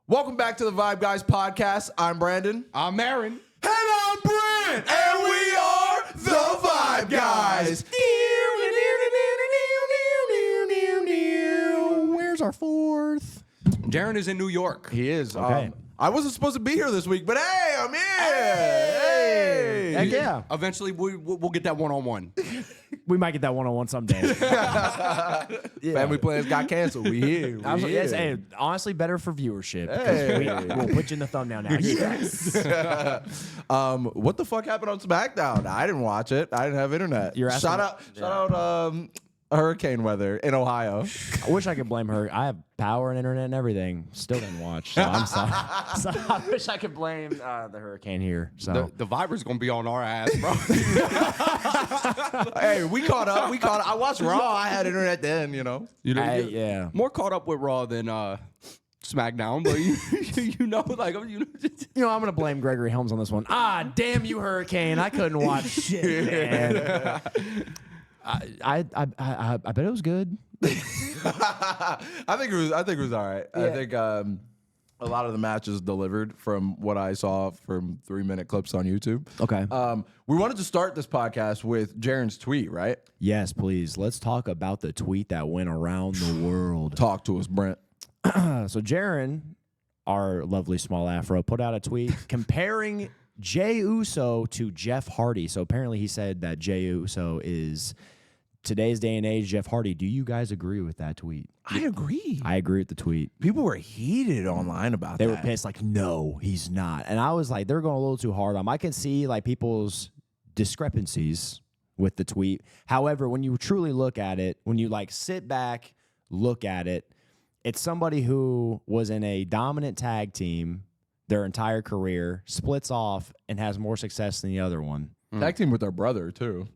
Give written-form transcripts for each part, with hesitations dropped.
Welcome back to the VYBE Guys podcast. I'm Brandon. I'm Aaron. And I'm Brent. And we are the VYBE Guys. Where's our fourth? Darren is in New York. He is. Okay. I wasn't supposed to be here this week, but hey, I'm here. Hey. Heck yeah. Eventually, we'll get that one-on-one. We might get that one-on-one someday. Family plans got canceled. We here. We here. Yes, hey, honestly, better for viewership. Hey. We'll put you in the thumbnail now. Yes. What the fuck happened on SmackDown? I didn't watch it. I didn't have internet. You're asking Shout out hurricane weather in Ohio. I wish I could blame her. I have power and internet and everything. Still didn't watch. So I'm sorry. So I wish I could blame the hurricane here. So The Viber's going to be on our ass, bro. Hey, we caught up. I watched Raw. I had internet then, you know. yeah. More caught up with Raw than SmackDown, but you know, I'm gonna blame Gregory Helms on this one. Ah, damn you, Hurricane! I couldn't watch shit, man. I bet it was good. I think it was all right. Yeah. I think a lot of the matches delivered from what I saw from 3-minute clips on YouTube. Okay. We wanted to start this podcast with Jaren's tweet, right? Yes, please. Let's talk about the tweet that went around the world. Talk to us, Brent. So Jaren, our lovely small afro, put out a tweet comparing Jey Uso to Jeff Hardy. So apparently he said that Jey Uso is today's day and age Jeff Hardy. Do you guys agree with that tweet? I agree. I agree with the tweet. People were heated online about They that. were pissed, like, no, he's not. And I was like, they're going a little too hard on him. I can see like people's discrepancies with the tweet. However, when you truly look at it, when you like sit back, look at it, it's somebody who was in a dominant tag team their entire career, splits off, and has more success than the other one. Tag team with their brother, too.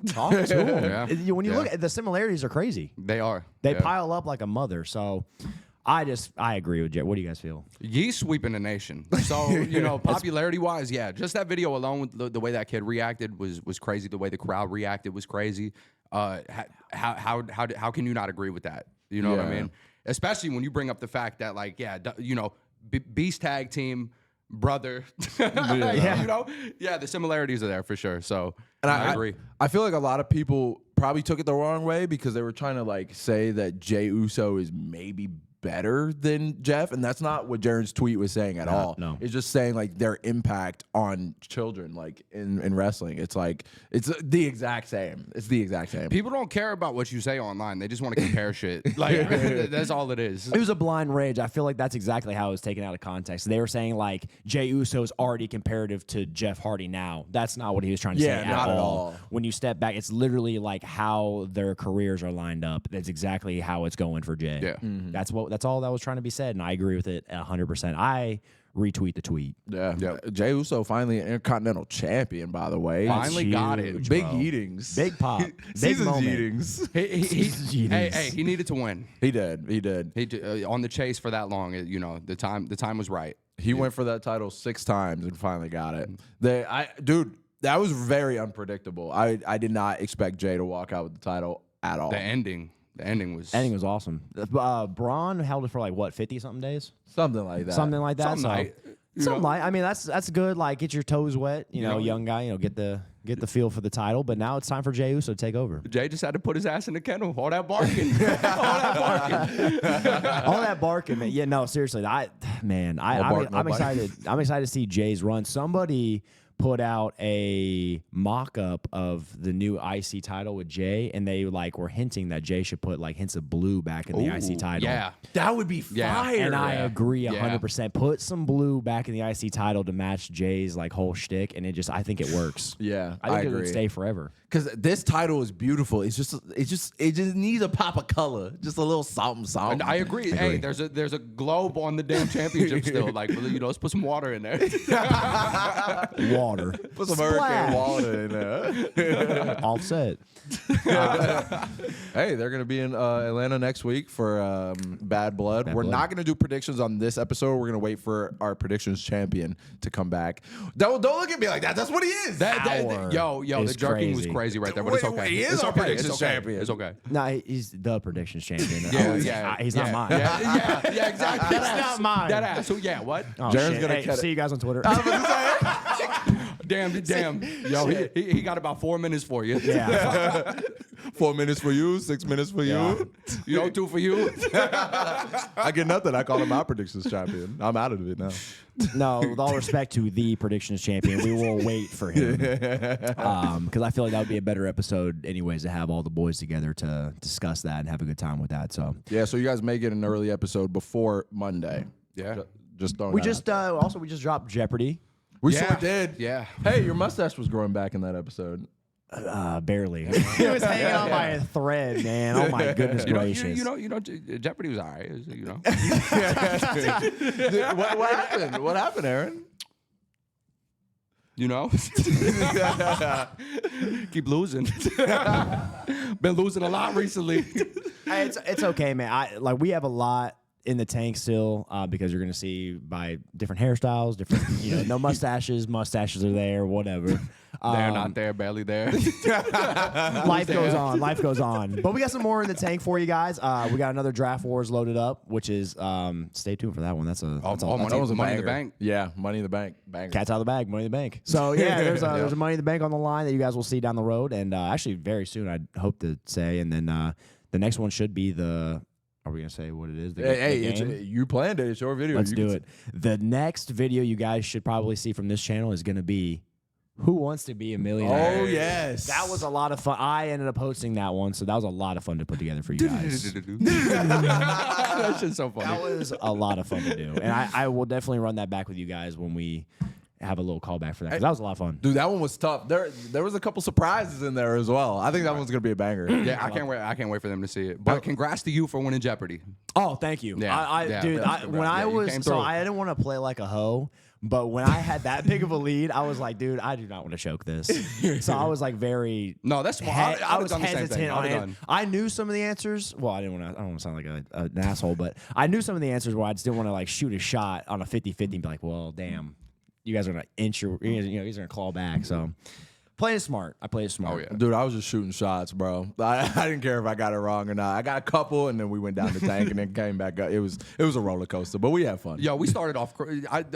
Talk to him. Yeah. When you look at the similarities are crazy. They are. They Yeah. pile up like a mother. So I agree with Jet. What do you guys feel? Ye's sweeping the nation. So, popularity-wise, yeah. Just that video alone, with the way that kid reacted was crazy. The way the crowd reacted was crazy. How can you not agree with that? You know what I mean? Especially when you bring up the fact that, like, Beast tag team, brother. The similarities are there for sure. So, and I agree. I feel like a lot of people probably took it the wrong way because they were trying to like say that Jey Uso is maybe better than Jeff, and that's not what Jaren's tweet was saying at all. No. It's just saying like their impact on children, like in wrestling. It's like it's the exact same. It's the exact same. People don't care about what you say online. They just want to compare shit. Like, that's all it is. It was a blind rage. I feel like that's exactly how it was taken out of context. They were saying like Jey Uso is already comparative to Jeff Hardy now. That's not what he was trying to say not at all. When you step back, it's literally like how their careers are lined up. That's exactly how it's going for Jey. Yeah. Mm-hmm. That's all that was trying to be said, and I agree with it 100%. I retweet the tweet. Yeah. Jey Uso finally an Intercontinental Champion, by the way. Finally got it. huge, Big bro. eatings. Big pop. Big Season's moment. eatings. He needed to win. He did. He on the chase for that long. The time was right. He went for that title 6 times and finally got it. Dude, that was very unpredictable. I did not expect Jey to walk out with the title at all. The ending was awesome. Braun held it for like what, 50-something days? Something like that. Something like that. Something I mean, that's good. Like, get your toes wet. Young guy. Get the feel for the title. But now it's time for Jey Uso to take over. Jey just had to put his ass in the kennel. All that barking. All that barking, man. Yeah, no, seriously. I'm excited. I'm excited to see Jey's run. Somebody put out a mock-up of the new IC title with Jey, and they were hinting that Jey should put hints of blue back in the IC title. Yeah. That would be fire. And I agree 100%. Yeah. Put some blue back in the IC title to match Jey's whole shtick, and I think it works. Yeah, I think it agree. would stay forever. Because this title is beautiful. It just needs a pop of color, just a little something. And I agree. Hey, there's a globe on the damn championship still. Let's put some water in there. Water. water. Put some Splash. hurricane water in there. Offset. Hey, they're gonna be in Atlanta next week for Bad Blood. We're not gonna do predictions on this episode. We're gonna wait for our predictions champion to come back. Don't look at me like that. That's what he is. Yo, is the jerking was crazy. crazy right there, but it's Wait, okay. he is It's our okay. predictions It's okay. champion. It's okay. No, he's the predictions champion. He's Yeah. not mine. Yeah, exactly. It's not mine. That ass. So yeah, what? Oh, Jaren's shit. gonna Hey, cut it. see you guys on Twitter. Damn. Yo, he got about 4 minutes for you. Yeah. 4 minutes for you, 6 minutes for you. You know, 2 for you. I get nothing. I call him my predictions champion. I'm out of it now. No, with all respect to the predictions champion, we will wait for him. Because I feel like that would be a better episode anyways, to have all the boys together to discuss that and have a good time with that. So Yeah, so you guys may get an early episode before Monday. Yeah. Just throwing we that just also we just dropped Jeopardy. We Yeah. sure did. Yeah. Hey, your mustache was growing back in that episode. Barely. It was hanging on by a thread, man. Oh my goodness gracious. You know, Jeopardy was all right. You know. Dude, what happened? What happened, Aaron? You know? Keep losing. Been losing a lot recently. Hey, it's okay, man. We have a lot in the tank still because you're gonna see by different hairstyles, different no mustaches. Mustaches are there, whatever. They're not there, barely there. Life goes on. Life goes on. But we got some more in the tank for you guys. We got another Draft Wars loaded up, which is stay tuned for that one. That's a Money in the Bank. Yeah, Money in the Bank. Banger. cat's out of the bag, Money in the Bank. So yeah, there's a Money in the Bank on the line that you guys will see down the road, and actually very soon, I'd hope to say. And then the next one should be the. Are we gonna say what it is? You planned it. It's your video. Let's do it. The next video you guys should probably see from this channel is gonna be Who Wants to Be a Millionaire. Oh yes, That was a lot of fun. I ended up hosting that one, so that was a lot of fun to put together for you guys. That shit's so funny. That was a lot of fun to do, and I will definitely run that back with you guys when we have a little callback for that, 'cause that was a lot of fun. Dude, that one was tough. There was a couple surprises in there as well. I think that one's gonna be a banger. Yeah, I can't wait. I can't wait for them to see it. But congrats to you for winning Jeopardy. Oh, thank you. Yeah. Dude, when I you was came so through. I didn't want to play like a hoe, but when I had that big of a lead, I was like, dude, I do not want to choke this. So I was like very. No, that's smart. I was done the same hesitant thing. on I'd have it. done. I knew some of the answers. Well, I don't want to sound like an asshole, but I knew some of the answers where I just didn't want to like shoot a shot on a 50-50 and be like, well, damn, you guys are gonna inch your, you guys are gonna claw back. So play it smart. I play it smart. Oh yeah. Dude, I was just shooting shots, bro. I didn't care if I got it wrong or not. I got a couple, and then we went down the tank, and then came back up. It was a roller coaster, but we had fun. Yo, we started off.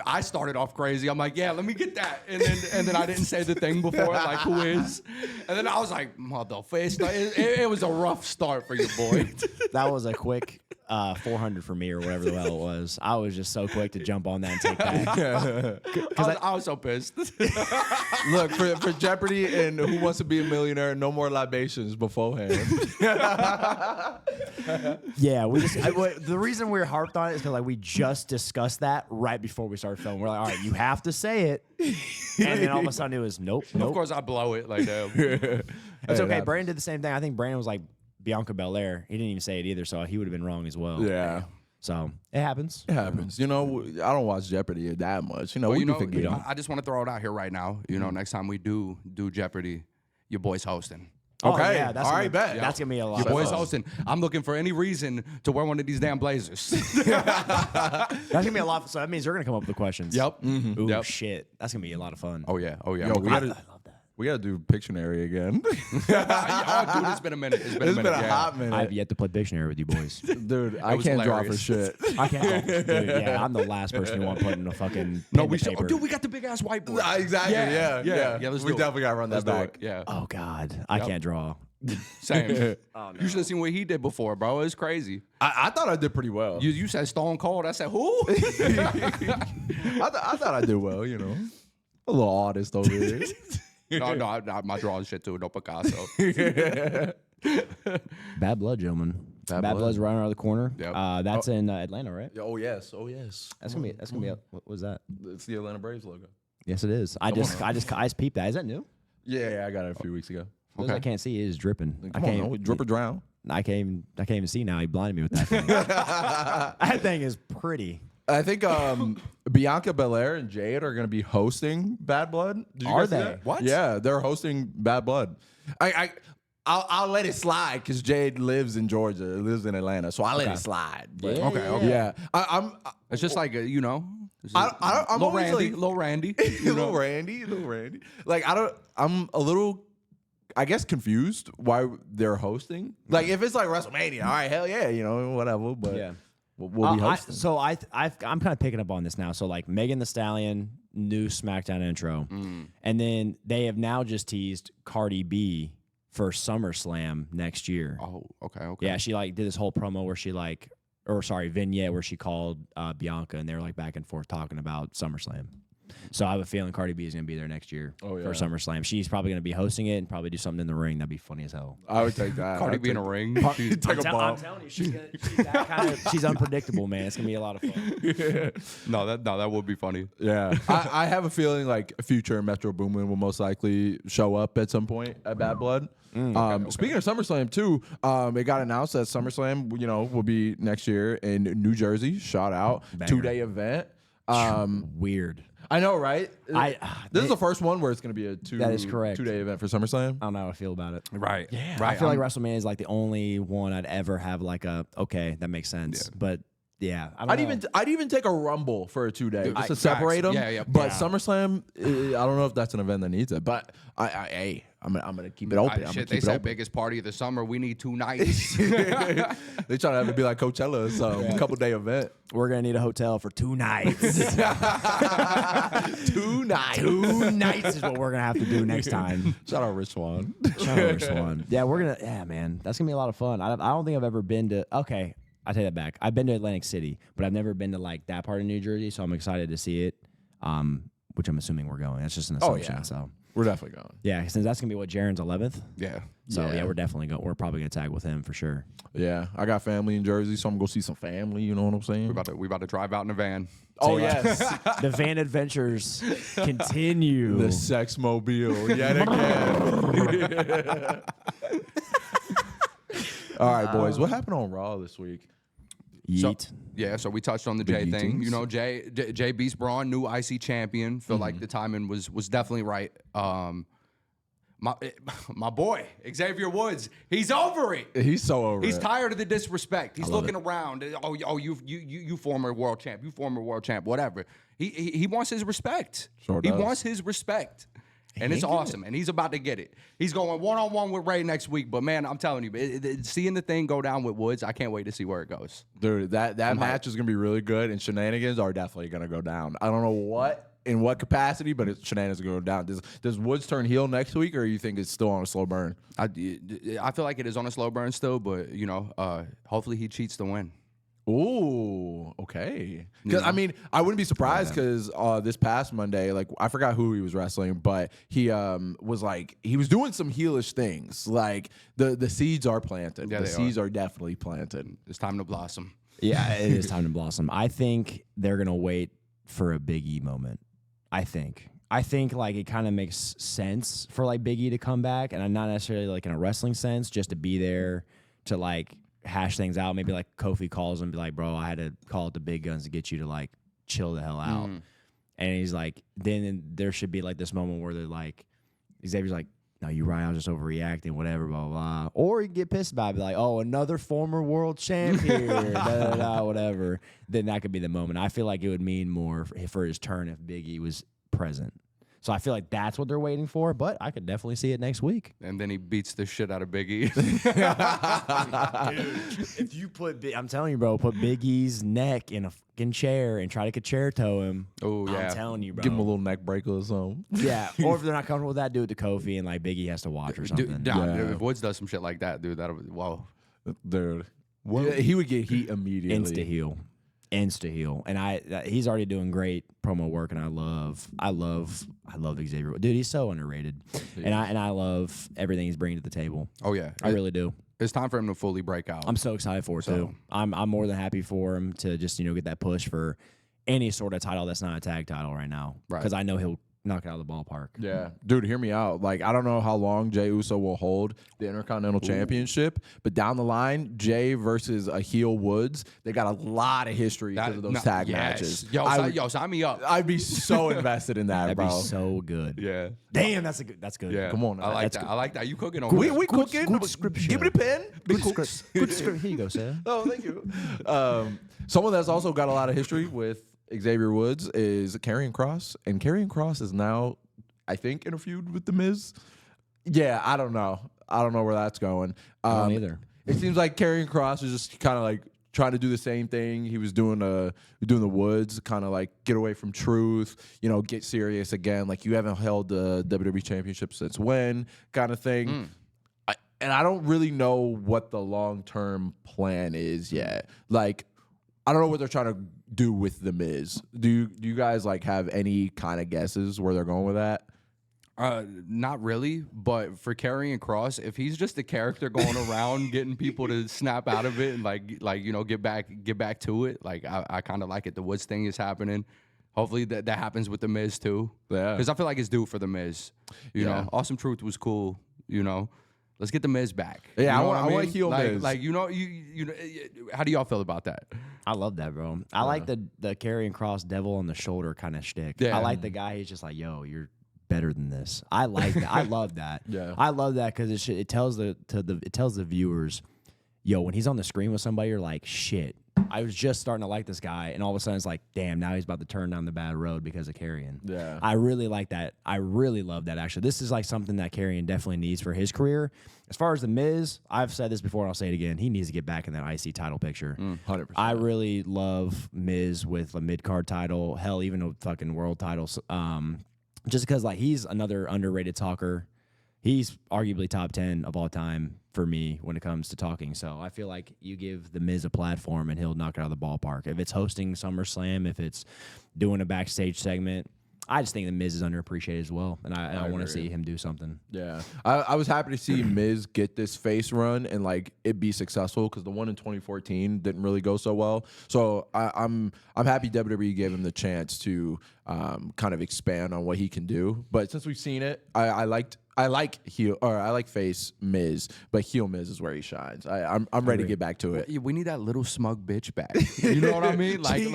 I started off crazy. I'm like, yeah, let me get that, and then I didn't say the thing before, like who is, and then I was like, motherfucker. It was a rough start for you, boy. That was a quick 400 for me or whatever the hell it was. I was just so quick to jump on that and take that. I was so pissed. Look, for Jeopardy and Who Wants to Be a Millionaire, no more libations beforehand. Yeah, the reason we were harped on it is because we just discussed that right before we started filming. We're like, all right, you have to say it, and then all of a sudden it was nope. Of course, I blow it like that. It's okay. Brandon did the same thing. I think Brandon was like Bianca Belair. He didn't even say it either, so he would have been wrong as well. Yeah. So it happens. It happens. I don't watch Jeopardy that much. We can forget. I just want to throw it out here right now. Next time we do Jeopardy, your boy's hosting. Okay. Oh, yeah, that's all gonna, right, bet. That's gonna be a lot. Your of boy's fun. hosting. I'm looking for any reason to wear one of these damn blazers. That's gonna be a lot. So that means you're gonna come up with the questions. Yep. Ooh, Yep. shit. That's gonna be a lot of fun. Oh yeah. Yo, I love that. we gotta do Pictionary again. Oh, dude, it's been a minute. It's been a hot minute. I have yet to play Pictionary with you boys. Dude, I was can't draw for hilarious. shit. I can't. Dude, yeah, I'm the last person who want to put in a fucking. No, pen we to should. Oh, paper. dude, we got the big ass whiteboard. Exactly. Yeah. Let's we do it. definitely gotta run that Let's do back. it. Yeah. Oh God, I can't draw. Same. You should have seen what he did before, bro. It's crazy. I thought I did pretty well. You said Stone Cold. I said who? I thought I did well. A little artist over here. no, my drawing shit too. No Picasso. Bad Blood, gentlemen. Bad Bad Blood. Blood's right around the corner. Yep. That's in Atlanta, right? Oh yes. That's gonna be. What was that? It's the Atlanta Braves logo. Yes, it is. I just peeped that. Is that new? Yeah, I got it a few weeks ago. Those I can't see. It is dripping. Come on, no, drip or drown. I can't even see now. He blinded me with that thing. That thing is pretty. I think Bianca Belair and Jade are going to be hosting Bad Blood. Did you Are guys see they? that? What? Yeah, they're hosting Bad Blood. I'll let it slide because Jade lives in Georgia, lives in Atlanta, so I'll let it slide. But Yeah, Okay. yeah, I'm It's just like I'm I'm Lil always Randy, like- Lil Randy. little Randy. Like I'm a little, I guess, confused why they're hosting. Like if it's like WrestleMania, all right, hell yeah, whatever. But Yeah. we'll be hosting. I'm kind of picking up on this now. So like Megan Thee Stallion, new SmackDown intro, and then they have now just teased Cardi B for SummerSlam next year. Oh, okay. Yeah, she like did this whole promo where she vignette where she called Bianca, and they were like back and forth talking about SummerSlam. So I have a feeling Cardi B is going to be there next year for SummerSlam. She's probably going to be hosting it and probably do something in the ring. That'd be funny as hell. I would take that. Cardi I'd B in take- a ring. Take a I'm bump. telling you, she's unpredictable, man. It's going to be a lot of fun. No, that would be funny. Yeah, I have a feeling like future Metro Boomin will most likely show up at some point at Bad Blood. Speaking of SummerSlam too, it got announced that SummerSlam, will be next year in New Jersey. Shout out, Banger. 2-day event. Weird. I know, right? This is the first one where it's going to be a That is correct. 2-day event for SummerSlam. I don't know how I feel about it. Right. Yeah, Right. I feel like WrestleMania is like the only one I'd ever have like okay, that makes sense. But yeah, I'd even take a Rumble for a 2-day just to facts. separate them. Yeah. But SummerSlam, I don't know if that's an event that needs it. But I'm gonna keep it open. I'm gonna Shit, keep they it said open. biggest party of the summer. We need 2 nights. They try to have it be like Coachella, so a couple-day event. We're gonna need a hotel for 2 nights. 2 nights. 2 nights is what we're gonna have to do next time. Shout out Rich Swan. Yeah, man, that's gonna be a lot of fun. I don't think I've ever been to. Okay, I take that back. I've been to Atlantic City, but I've never been to like that part of New Jersey. So I'm excited to see it. Which I'm assuming we're going. That's just an assumption. yeah. So We're definitely going. yeah, since that's gonna be what Jaren's 11th. Yeah. So Yeah. yeah, we're definitely going. We're probably gonna tag with him for sure. Yeah, I got family in Jersey, so I'm gonna go see some family. You know what I'm saying? We about to drive out in a van. Oh yes, The van adventures continue. the sex mobile yet again. All right, boys. What happened on Raw this week? Yeet. So we touched on the Big Jey thing. Yeetings. You know, Jey beats Braun, new IC champion. Feel like the timing was definitely right. My boy Xavier Woods, he's over it. He's so over He's it. tired of the disrespect. He's love looking around. Oh, you former world champ. You former world champ. Whatever. He wants his respect. Sure He does. wants his respect. And it's awesome. And he's about to get it. He's going one-on-one with Ray next week. But, man, I'm telling you, seeing the thing go down with Woods, I can't wait to see where it goes. Dude, that match is gonna be really good, and shenanigans are definitely gonna go down. I don't know in what capacity, but shenanigans are gonna go down. Does Woods turn heel next week, or you think it's still on a slow burn? I feel like it is on a slow burn still, but, hopefully he cheats to win. Ooh, okay. Because I mean, I wouldn't be surprised because this past Monday, like I forgot who he was wrestling, but he was doing some heelish things. Like the seeds are planted. Yeah, the they seeds are definitely planted. It's time to blossom. Yeah, it is time to blossom. I think they're gonna wait for a Big E moment. I think like it kind of makes sense for like Big E to come back, and not necessarily like in a wrestling sense, just to be there to like hash things out. Maybe like Kofi calls him and be like, bro, I had to call it the big guns to get you to like chill the hell out. And he's like, then there should be like this moment where they're like, Xavier's like, no, you're right, I was just overreacting, whatever, blah, blah, blah. Or you get pissed about it, be like, oh, another former world champ here, whatever. Then that could be the moment. I feel like it would mean more for his turn if Big E was present. So I feel like that's what they're waiting for, but I could definitely see it next week. And then he beats the shit out of Big E. If you I'm telling you, bro, put Big E's neck in a fucking chair and try to concerto him. Oh, yeah. I'm telling you, bro. Give him a little neck breaker or something. Yeah, or if they're not comfortable with that, do it to Kofi and like Big E has to watch or something. Dude, if Woods does some shit like that, dude, that'll be, whoa. Dude. Yeah, he would get heat immediately. Insta heel, and he's already doing great promo work, and I love Xavier. Dude, he's so underrated, and I love everything he's bringing to the table. Oh, yeah. I really do. It's time for him to fully break out. I'm so excited for it too. I'm more than happy for him to just get that push for any sort of title that's not a tag title right now, Right. because I know knock it out of the ballpark. Yeah, dude, hear me out. Like, I don't know how long Jey Uso will hold the Intercontinental Championship, but down the line, Jey versus a heel Woods, they got a lot of history because of those tag matches. Yo, sign me up. I'd be so invested in that, That'd bro. be so good. Yeah. Damn, that's good. Yeah. Come on, I like that's that. good. I like that. You cooking on We that. cooking. good scripture. Give me the pen. Good script. Good script. Here you go, sir. Oh, thank you. Someone that's also got a lot of history with Xavier Woods is Karrion Kross, and Karrion Kross is now, I think, in a feud with The Miz. Yeah, I don't know. I don't know where that's going. I don't either. It seems like Karrion Kross is just kind of like trying to do the same thing he was doing the Woods, kind of like get away from truth, get serious again. Like, you haven't held the WWE Championship since when, kind of thing. And I don't really know what the long-term plan is yet. Like, I don't know what they're trying to do with The Miz. Do you guys like have any kind of guesses where they're going with that? Not really, but for Karrion Kross, if he's just a character going around getting people to snap out of it and get back to it, like I kind of like it. The Woods thing is happening. Hopefully that happens with The Miz too. Yeah, because I feel like it's due for The Miz. You know, Awesome Truth was cool. Let's get The Miz back. Yeah, you know I want heel Miz. Like how do y'all feel about that? I love that, bro. I like the Karrion Kross devil on the shoulder kind of shtick. Yeah. I like the guy. He's just like, yo, you're better than this. I like that. I love that. Yeah. I love that because it tells the viewers, yo, when he's on the screen with somebody, you're like, shit. I was just starting to like this guy, and all of a sudden it's like, damn, now he's about to turn down the bad road because of Karrion. Yeah. I really like that. I really love that, actually. This is like something that Karrion definitely needs for his career. As far as The Miz, I've said this before and I'll say it again. He needs to get back in that IC title picture. 100%. I really love Miz with a mid-card title, hell, even a fucking world title. Just because like he's another underrated talker. He's arguably top 10 of all time for me when it comes to talking. So I feel like you give The Miz a platform and he'll knock it out of the ballpark. If it's hosting SummerSlam, if it's doing a backstage segment, I just think The Miz is underappreciated as well. And I want to see him do something. Yeah. I was happy to see Miz get this face run and like it be successful because the one in 2014 didn't really go so well. So I'm happy WWE gave him the chance to kind of expand on what he can do. But since we've seen it, I like face Miz, but heel Miz is where he shines. I'm ready to get back to it. We need that little smug bitch back. You know what I mean? Like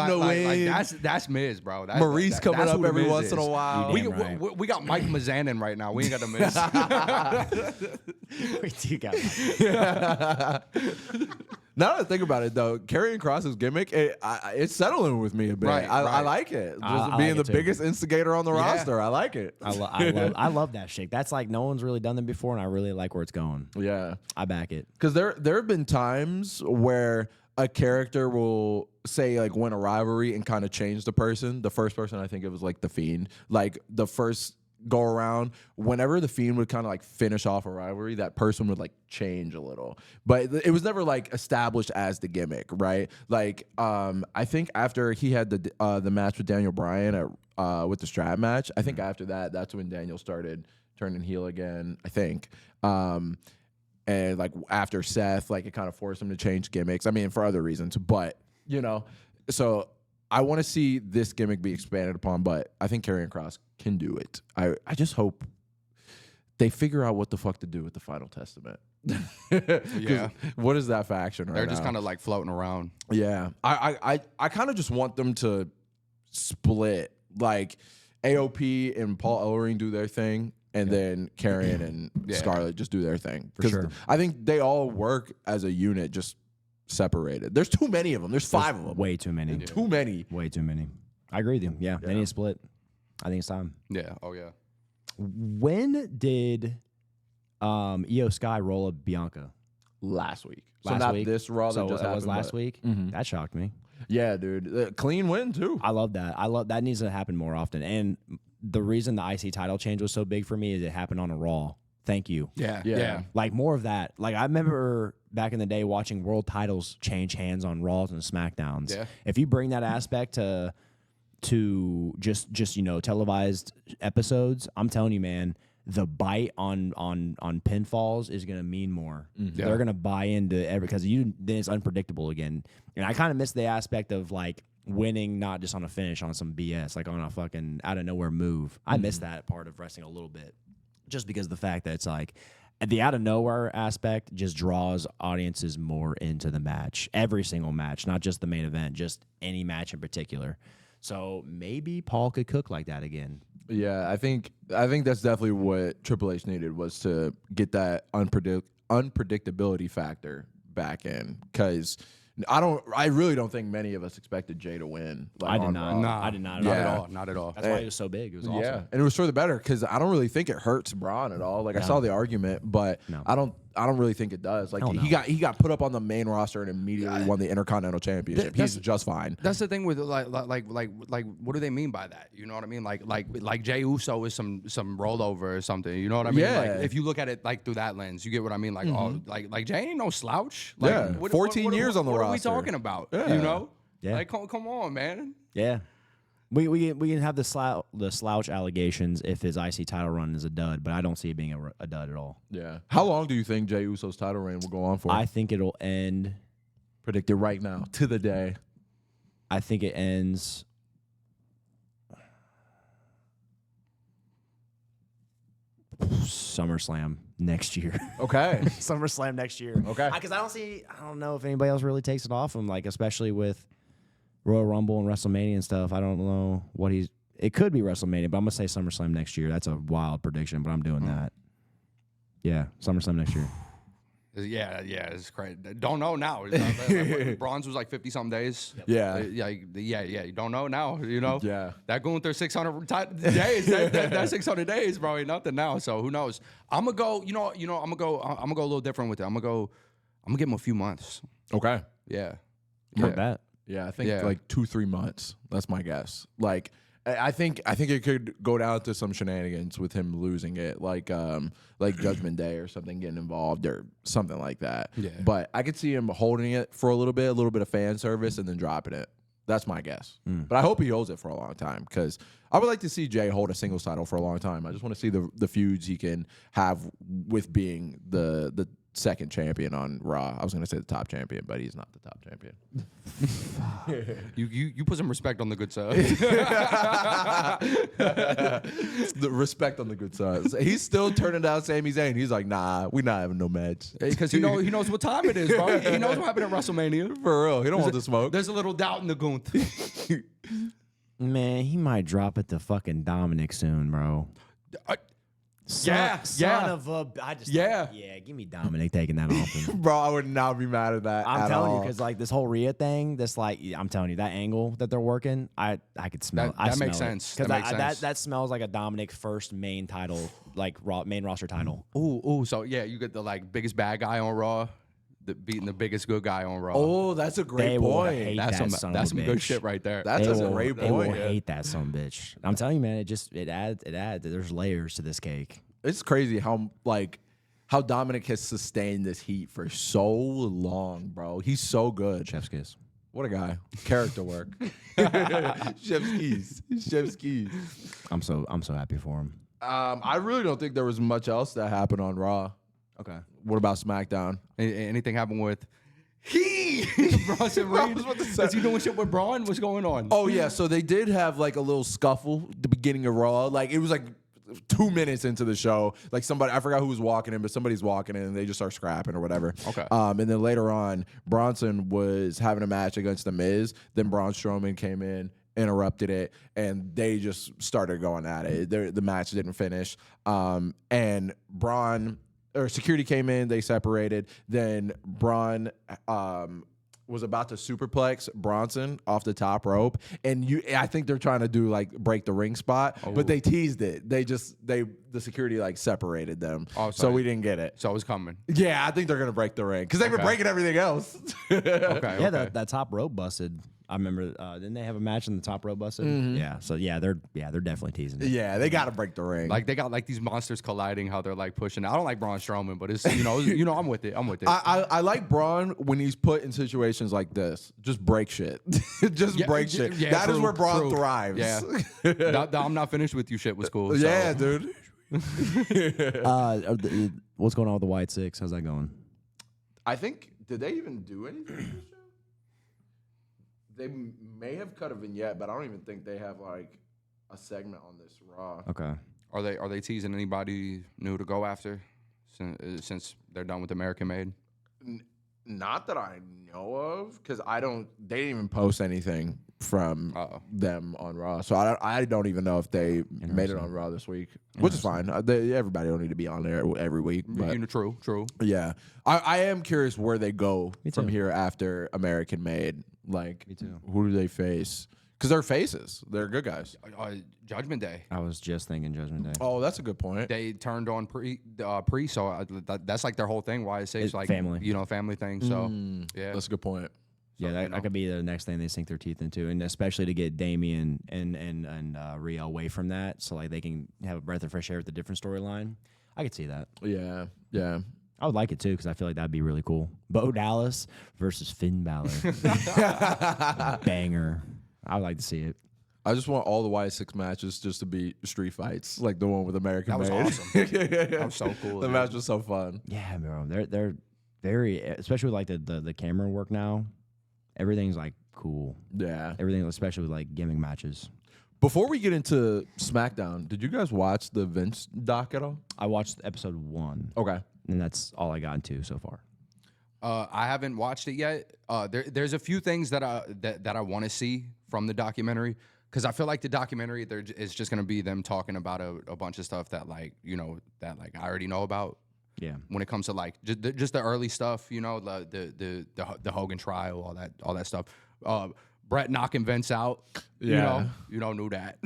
that's Miz, bro. Maurice coming that's up who The every Miz once is. in a while. We got Mike Mizanin right now. We ain't got The Miz. We do got Now that I think about it, though, Karrion Kross's gimmick, it's settling with me a bit. Right, I right. like it. Just I being like the it too. biggest instigator on the roster, I like it. I love that shit. That's like no one's really done that before, and I really like where it's going. Yeah. I back it. Because there have been times where a character will say like win a rivalry and kind of change the person. The first person I think it was like The Fiend. Like the first go around, whenever The Fiend would kind of like finish off a rivalry, that person would like change a little. But it was never like established as the gimmick, right? Like I think after he had the match with Daniel Bryan at with the strap match, I think after that's when Daniel started turning heel again, I think. And like after Seth, like it kind of forced him to change gimmicks. I mean, for other reasons, but so I want to see this gimmick be expanded upon, but I think Karrion Kross can do it. I just hope they figure out what the fuck to do with the Final Testament. Yeah. What is that faction right now? They're just kind of like floating around. Yeah. I kind of just want them to split. Like AOP and Paul Ellering do their thing, and then Karrion and Scarlett just do their thing. For sure. I think they all work as a unit, just separated. There's too many of them. There's 5 of them. Way too many. Too many. Way too many. I agree with you. Yeah, they need to split. I think it's time. Yeah. Oh yeah. When did Io Sky roll up Bianca? Last week. Last not week? this Raw So that just that was happened, last but- week? Mhm. That shocked me. Yeah, dude. Clean win, too. I love that. I love that needs to happen more often. And the reason the IC title change was so big for me is it happened on a Raw. Thank you. Yeah. Like more of that. Like I remember back in the day watching world titles change hands on Raws and SmackDowns. Yeah. If you bring that aspect to just televised episodes, I'm telling you, man, the bite on pinfalls is gonna mean more. Yeah. They're gonna buy into every because then it's unpredictable again. And I kind of miss the aspect of like winning not just on a finish, on some BS, like on a fucking out of nowhere move. I miss that part of wrestling a little bit, just because of the fact that it's like the out of nowhere aspect just draws audiences more into the match, every single match, not just the main event, just any match in particular. So maybe Paul could cook like that again. Yeah, I think that's definitely what Triple H needed, was to get that unpredictability factor back in, because I really don't think many of us expected Jey to win. I did not. Nah, I did not. Not at at all. all. Not at all. That's why he was so big. It was awesome. Yeah, and it was for the better, because I don't really think it hurts Braun at all. Like, I saw the argument, but I don't really think it does. Like, he got put up on the main roster and immediately won the Intercontinental Championship. He's just fine. That's the thing with like what do they mean by that? You know what I mean? Like Jey Uso is some rollover or something. You know what I mean? Yeah. Like, if you look at it like through that lens, you get what I mean? Like like Jey ain't no slouch. Like, Yeah, 14 years on the roster. What roster. are we talking about? Yeah. You know? Yeah. Like come on, man. Yeah. We can have the slouch allegations if his IC title run is a dud, but I don't see it being a dud at all. Yeah. How long do you think Jey Uso's title reign will go on for? I think it'll end. Predicted right now, to the day. I think it ends. SummerSlam next year. Okay. SummerSlam next year. Okay. Because I don't know if anybody else really takes it off him, like, especially with Royal Rumble and WrestleMania and stuff. I don't know what it could be WrestleMania, but I'm going to say SummerSlam next year. That's a wild prediction, but I'm doing that. Yeah, SummerSlam next year. Yeah, it's crazy. Don't know now. Like, Bronze was like 50-something days. Yeah. Yeah. You don't know now, you know? Yeah. That going through 600 days, that 600 days, bro, ain't nothing now. So who knows? I'm going to go, I'm going to go a little different with it. I'm going to give him a few months. Okay. Yeah. Not bad. Yeah, I think like 2-3 months. That's my guess. Like, I think it could go down to some shenanigans with him losing it, like Judgment Day or something, getting involved or something like that. Yeah. But I could see him holding it for a little bit of fan service, and then dropping it. That's my guess. But I hope he holds it for a long time, because I would like to see Jey hold a singles title for a long time. I just want to see the feuds he can have with being the second champion on Raw. I was going to say the top champion, but he's not the top champion. You put some respect on the good side. The respect on the good side. He's still turning down Sami Zayn. He's like, nah, we not having no match. Because he knows what time it is, bro. He knows what happened at WrestleMania. For real. He don't want to smoke. There's a little doubt in the goonth. Man, he might drop it to fucking Dominic soon, bro. Son of a. Yeah. Give me Dominic taking that off him. Bro, I would not be mad at that. I'm at telling all. you, because like this whole Rhea thing, I'm telling you, that angle that they're working, I could smell. That makes sense. Because that smells like a Dominic first main title, like main roster title. Ooh. So yeah, you get the like biggest bad guy on Raw, beating the biggest good guy on Raw. Oh, that's a great They will point. hate That's that some son of a good bitch. shit right there. That's a great They will point. hate that son of a bitch. I'm telling you, man, it adds. There's layers to this cake. It's crazy how Dominic has sustained this heat for so long, bro. He's so good. Chef's kiss. What a guy. Character work. Chef's keys. I'm so happy for him. I really don't think there was much else that happened on Raw. Okay. What about SmackDown? Anything happen with Bronson I Reed? was about to say- Is he doing shit with Braun? What's going on? Oh yeah, so they did have like a little scuffle at the beginning of Raw. Like, it was like 2 minutes into the show, like somebody, I forgot who was walking in, but somebody's walking in and they just start scrapping or whatever. Okay. And then later on, Bronson was having a match against The Miz. Then Braun Strowman came in, interrupted it, and they just started going at it. The match didn't finish. And security came in, they separated. Then Braun was about to superplex Bronson off the top rope, and I think they're trying to do like break the ring spot, but they teased it. The security like separated them, so we didn't get it. So it was coming. Yeah, I think they're gonna break the ring because they've been breaking everything else. Okay. Yeah, that top rope busted. I remember. Didn't they have a match in the top rope busted? Yeah. So they're definitely teasing it. Yeah, they gotta break the ring. Like they got like these monsters colliding. How they're like pushing. I don't like Braun Strowman, but it's I'm with it. I'm with it. I like Braun when he's put in situations like this. Just break shit. Break shit. Yeah, that is true, where Braun true. thrives. Yeah. The I'm not finished with you shit was cool. So. Yeah, dude. What's going on with the White Six? How's that going? I think, did they even do anything? they may have cut a vignette, but I don't even think they have like a segment on this Raw. Okay. Are they teasing anybody new to go after since they're done with American Made? Not that I know of, because they didn't even post anything from them on Raw. So I don't even know if they made it on Raw this week, which is fine. Everybody don't need to be on there every week. But True. yeah, I am curious where they go from here after American Made. Like, Me too. Who do they face? Because they're faces. They're good guys. Judgment Day. I was just thinking Judgment Day. Oh, that's a good point. They turned on pre, so that's like their whole thing. Why it's like family. Family thing. So yeah, That's a good point. Yeah, that could be the next thing they sink their teeth into, and especially to get Damian and Rhea away from that, so like they can have a breath of fresh air with a different storyline. I could see that. Yeah. I would like it too because I feel like that'd be really cool. Bo Dallas versus Finn Balor, banger. I would like to see it. I just want all the Y6 matches just to be street fights, like the one with American Made. That was awesome. That was so cool. The match was so fun. Yeah, bro. They're very, especially with like the camera work now. Everything's like cool. Yeah. Everything, especially with like gimmick matches. Before we get into SmackDown, did you guys watch the Vince doc at all? I watched episode 1. Okay. And that's all I got into so far. I haven't watched it yet. There's a few things that I want to see from the documentary, because I feel like the documentary is just gonna be them talking about a bunch of stuff that I already know about. Yeah. When it comes to like just the early stuff, the Hogan trial, all that stuff. Brett knocking Vince out. Yeah. You don't knew that.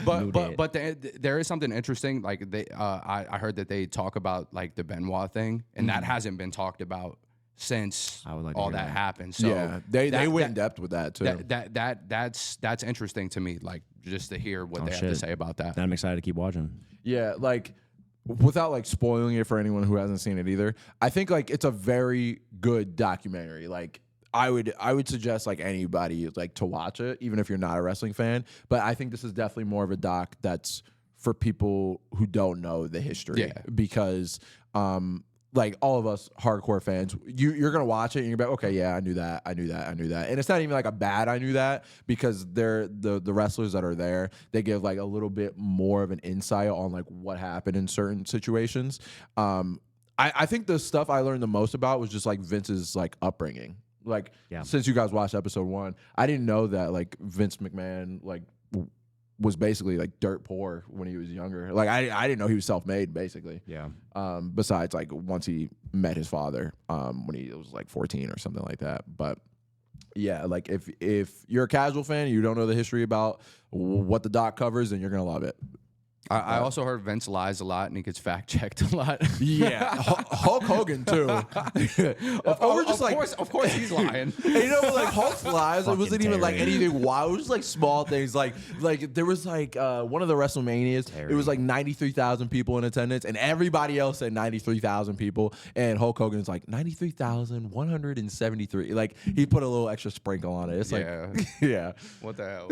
But there is something interesting. Like I heard that they talk about like the Benoit thing, and that hasn't been talked about since all that happened. So yeah, they went in depth with that too. That's interesting to me. Like just to hear what they have to say about that. I'm excited to keep watching. Yeah, like without like spoiling it for anyone who hasn't seen it either, I think like it's a very good documentary. Like I would suggest like anybody like to watch it, even if you're not a wrestling fan. But I think this is definitely more of a doc that's for people who don't know the history. Yeah. Because like all of us hardcore fans, you're gonna watch it and you're like, okay, yeah, I knew that. And it's not even like a bad I knew that, because they're the wrestlers that are there, they give like a little bit more of an insight on like what happened in certain situations. I think the stuff I learned the most about was just like Vince's like upbringing. Like, since you guys watched episode 1, I didn't know that like Vince McMahon like was basically like dirt poor when he was younger. Like I didn't know he was self-made basically. Yeah. Besides like once he met his father when he was like 14 or something like that. But yeah, like if you're a casual fan and you don't know the history about what the doc covers, then you're gonna love it. I also heard Vince lies a lot and he gets fact checked a lot. Yeah, Hulk Hogan too. Of course he's lying. And you know, like Hulk's lies, it wasn't even like anything wild. It was just like small things. Like there was like one of the WrestleManias. It was like 93,000 people in attendance, and everybody else said 93,000 people, and Hulk Hogan's like 93,173. Like he put a little extra sprinkle on it. It's like yeah. What the hell?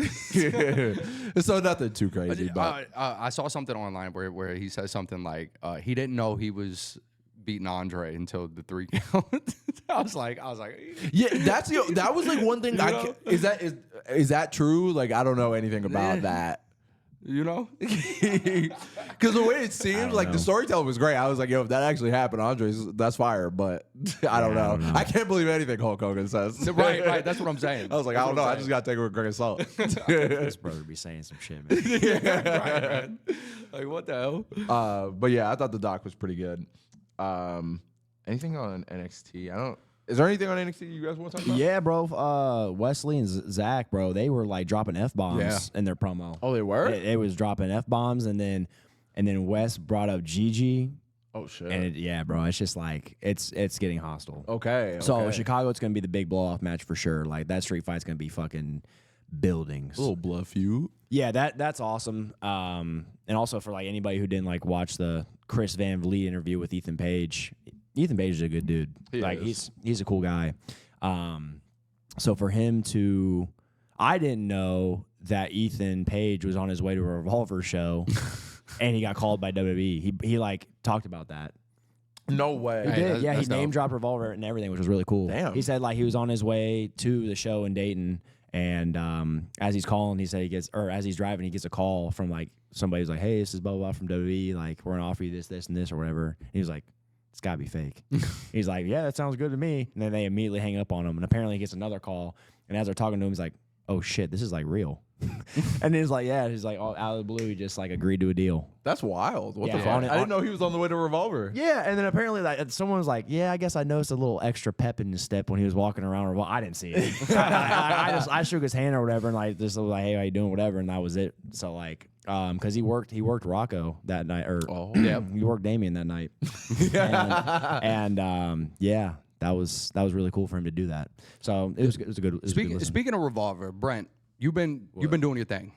So nothing too crazy. But I saw something online where he says something like he didn't know he was beating Andre until the 3 count. I was like, yeah, that was like one thing. Is that true? Like I don't know anything about that. You know, because the way it seemed, like the storytelling was great. I was like, yo, if that actually happened, that's fire. But I don't know. I can't believe anything Hulk Hogan says. Right. That's what I'm saying. I was like, I don't know. I just got to take it with a grain of salt. This brother be saying some shit, man. Right, man. Like, what the hell? But yeah, I thought the doc was pretty good. Anything on NXT? Is there anything on NXT you guys want to talk about? Yeah, bro. Wesley and Zach, bro, they were like dropping F-bombs in their promo. Oh, they were? It was dropping F-bombs, and then Wes brought up Gigi. Oh shit. And bro, it's just like it's getting hostile. Okay. So Chicago, it's gonna be the big blow-off match for sure. Like that street fight's gonna be fucking buildings. A little blood feud. Yeah, that's awesome. And also for like anybody who didn't like watch the Chris Van Vliet interview with Ethan Page. Ethan Page is a good dude. He's a cool guy. So for him to, I didn't know that Ethan Page was on his way to a Revolver show, and he got called by WWE. He like talked about that. No way. He Hey, did. Yeah, he that's dope. name dropped Revolver and everything, which was really cool. Damn. He said like he was on his way to the show in Dayton, and as he's calling, he said as he's driving, he gets a call from like somebody who's like, "Hey, this is blah blah blah from WWE. Like, we're gonna offer you this, this, and this, or whatever." And he was like, "It's gotta be fake." He's like, "Yeah, that sounds good to me." And then they immediately hang up on him, and apparently he gets another call, and as they're talking to him, he's like, "Oh shit, this is like real." And he's like, "Yeah," he's like, all out of the blue, he just like agreed to a deal. That's wild. What Yeah, the fuck? on it- I didn't know he was on the way to Revolver. Yeah, and then apparently like someone was like, "Yeah, I guess I noticed a little extra pep in his step when he was walking around." I didn't see it. I shook his hand or whatever, and like just was like, "Hey, how you doing?" Whatever, and that was it. So like, because he worked Rocco that night, or yeah. he worked Damien that night, and yeah, that was really cool for him to do that. So it was a good. It was a good listen. Speaking of Revolver, Brent, you've been doing your thing.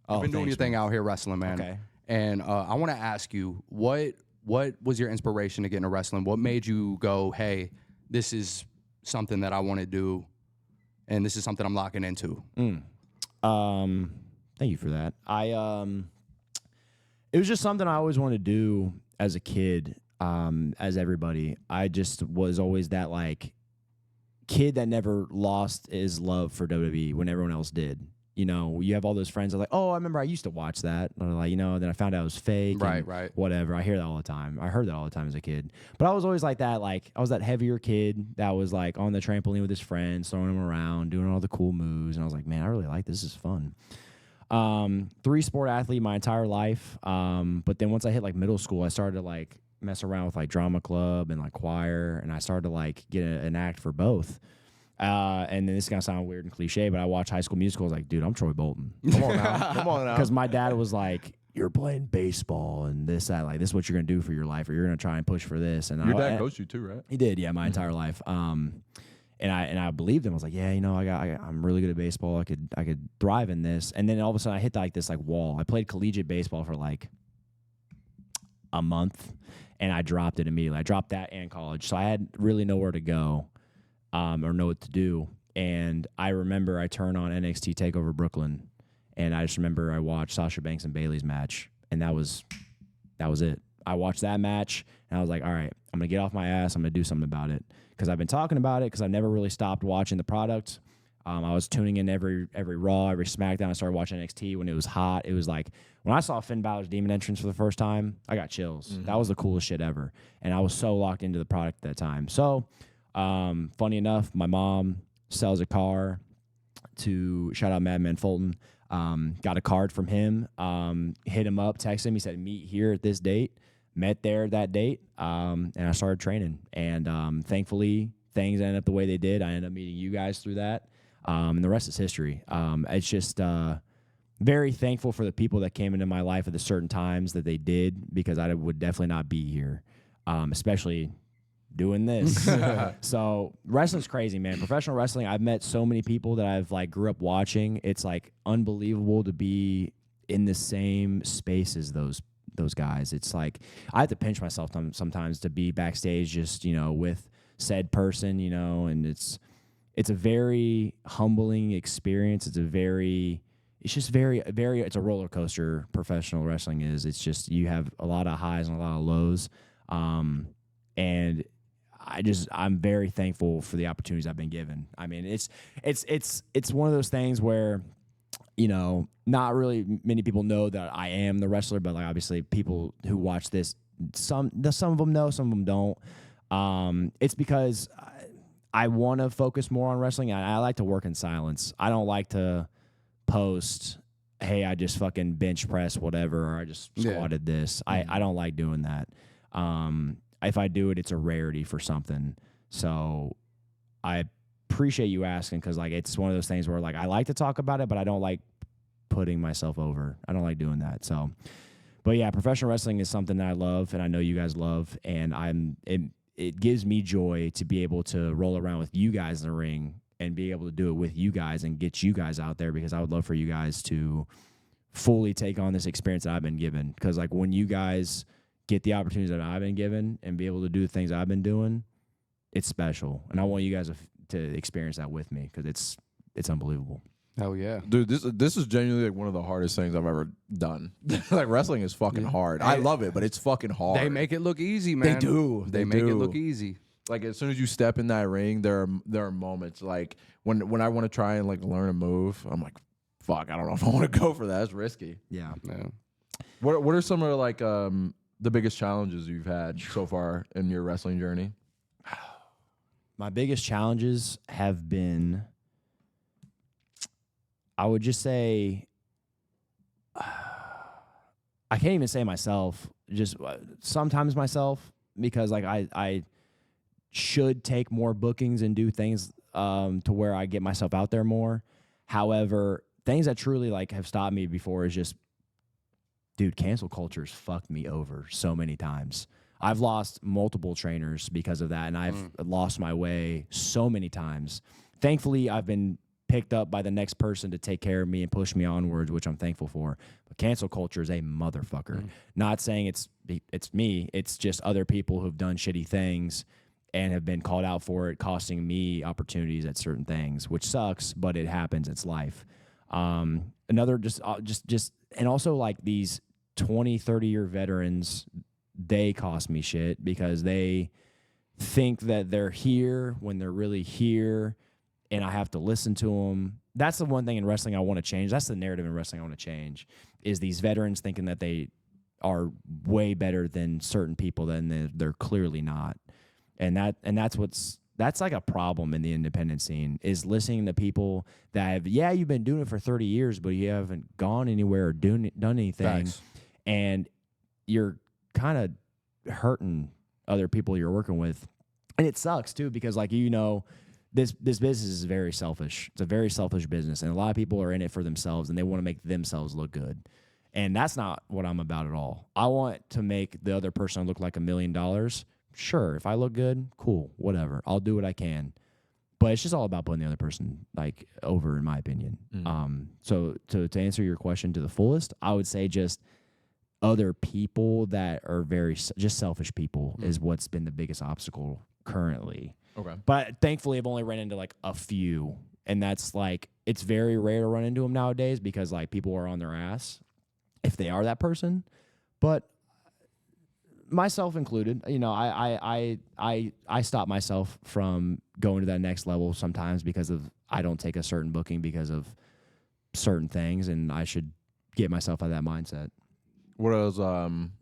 Oh, You've been doing your thanks, thing out here wrestling, man. Okay. And I want to ask you, what was your inspiration to get into wrestling? What made you go, hey, this is something that I want to do, and this is something I'm locking into? Thank you for that. It was just something I always wanted to do as a kid. As everybody, I just was always that like kid that never lost his love for WWE when everyone else did. You know, you have all those friends that are like, "Oh, I remember I used to watch that." And like, then I found out it was fake. Right, and right. Whatever. I hear that all the time. I heard that all the time as a kid. But I was always like that. Like, I was that heavier kid that was like on the trampoline with his friends, throwing them around, doing all the cool moves. And I was like, man, I really like this. This is fun. 3-sport athlete my entire life. But then once I hit like middle school, I started to like mess around with like drama club and like choir, and I started to like get an act for both. And then this is gonna sound weird and cliche, but I watched High School Musical. I was like, dude, I'm Troy Bolton. Come on now. Come on now. Because my dad was like, you're playing baseball and this, that, like this is what you're gonna do for your life, or you're gonna try and push for this. And Your dad coached you too, right? He did, yeah, my entire life. And I believed him. I was like, yeah, I'm really good at baseball. I could thrive in this. And then all of a sudden I hit like this like wall. I played collegiate baseball for like a month, and I dropped it immediately. I dropped that and college, so I had really nowhere to go, or know what to do. And I remember I turned on NXT TakeOver Brooklyn, and I just remember I watched Sasha Banks and Bayley's match, and that was it. I watched that match, and I was like, all right, I'm going to get off my ass. I'm going to do something about it, because I've been talking about it, because I've never really stopped watching the product. I was tuning in every Raw, every SmackDown. I started watching NXT when it was hot. It was like, when I saw Finn Balor's Demon entrance for the first time, I got chills. Mm-hmm. That was the coolest shit ever. And I was so locked into the product at that time. So, funny enough, my mom sells a car to, shout out Madman Fulton, got a card from him, hit him up, text him. He said, meet here at this date. Met there that date, and I started training. And thankfully, things ended up the way they did. I ended up meeting you guys through that. And the rest is history. It's just very thankful for the people that came into my life at the certain times that they did, because I would definitely not be here, especially doing this. So wrestling's crazy, man. Professional wrestling, I've met so many people that I've like grew up watching. It's like unbelievable to be in the same space as those guys. It's like I have to pinch myself sometimes to be backstage just, with said person, and it's a very humbling experience. It's a roller coaster. Professional wrestling is. It's just, you have a lot of highs and a lot of lows. And I'm very thankful for the opportunities I've been given. I mean, it's one of those things where, not really many people know that I am the wrestler, but like obviously people who watch this, some of them know, some of them don't. It's because I want to focus more on wrestling. I like to work in silence. I don't like to post, hey, I just fucking bench press whatever, or I just squatted this. I don't like doing that. If I do it, it's a rarity for something. So I appreciate you asking, because like it's one of those things where like I like to talk about it, but I don't like putting myself over. I don't like doing that. So, but yeah, professional wrestling is something that I love, and I know you guys love, and it gives me joy to be able to roll around with you guys in the ring and be able to do it with you guys and get you guys out there, because I would love for you guys to fully take on this experience that I've been given. Because like when you guys get the opportunities that I've been given and be able to do the things I've been doing, it's special. And I want you guys to experience that with me, because it's unbelievable. Hell yeah. Dude, this is genuinely like one of the hardest things I've ever done. Like wrestling is fucking hard. I love it, but it's fucking hard. They make it look easy, man. They do. They make it look easy. Like as soon as you step in that ring, there are moments like when I want to try and like learn a move, I'm like, fuck, I don't know if I want to go for that. It's risky. Yeah. What are some of like the biggest challenges you've had so far in your wrestling journey? My biggest challenges have been, I would just say, I can't even say myself, just sometimes myself, because like I should take more bookings and do things to where I get myself out there more. However, things that truly like have stopped me before is just, dude, cancel culture's fucked me over so many times. I've lost multiple trainers because of that, and I've lost my way so many times. Thankfully, I've been picked up by the next person to take care of me and push me onwards, which I'm thankful for. But cancel culture is a motherfucker. Not saying it's me. It's just other people who've done shitty things and have been called out for it, costing me opportunities at certain things, which sucks, but it happens. It's life. Another and also like these 20, 30-year veterans, they cost me shit because they think that they're here when they're really here, and I have to listen to them. That's the one thing in wrestling I want to change. That's the narrative in wrestling I want to change, is these veterans thinking that they are way better than certain people than they're clearly not. And that's like a problem in the independent scene, is listening to people that have, you've been doing it for 30 years, but you haven't gone anywhere or done anything. Facts. And you're kind of hurting other people you're working with. And it sucks too, because like, this business is very selfish. It's a very selfish business, and a lot of people are in it for themselves, and they want to make themselves look good. And that's not what I'm about at all. I want to make the other person look like $1 million. Sure, if I look good, cool, whatever. I'll do what I can. But it's just all about putting the other person like over, in my opinion. So to answer your question to the fullest, I would say just other people that are very just selfish people is what's been the biggest obstacle currently. Okay. But thankfully, I've only run into like a few, and that's like, it's very rare to run into them nowadays because like people are on their ass if they are that person. But myself included, I stop myself from going to that next level sometimes because of I don't take a certain booking because of certain things, and I should get myself out of that mindset. What else? Some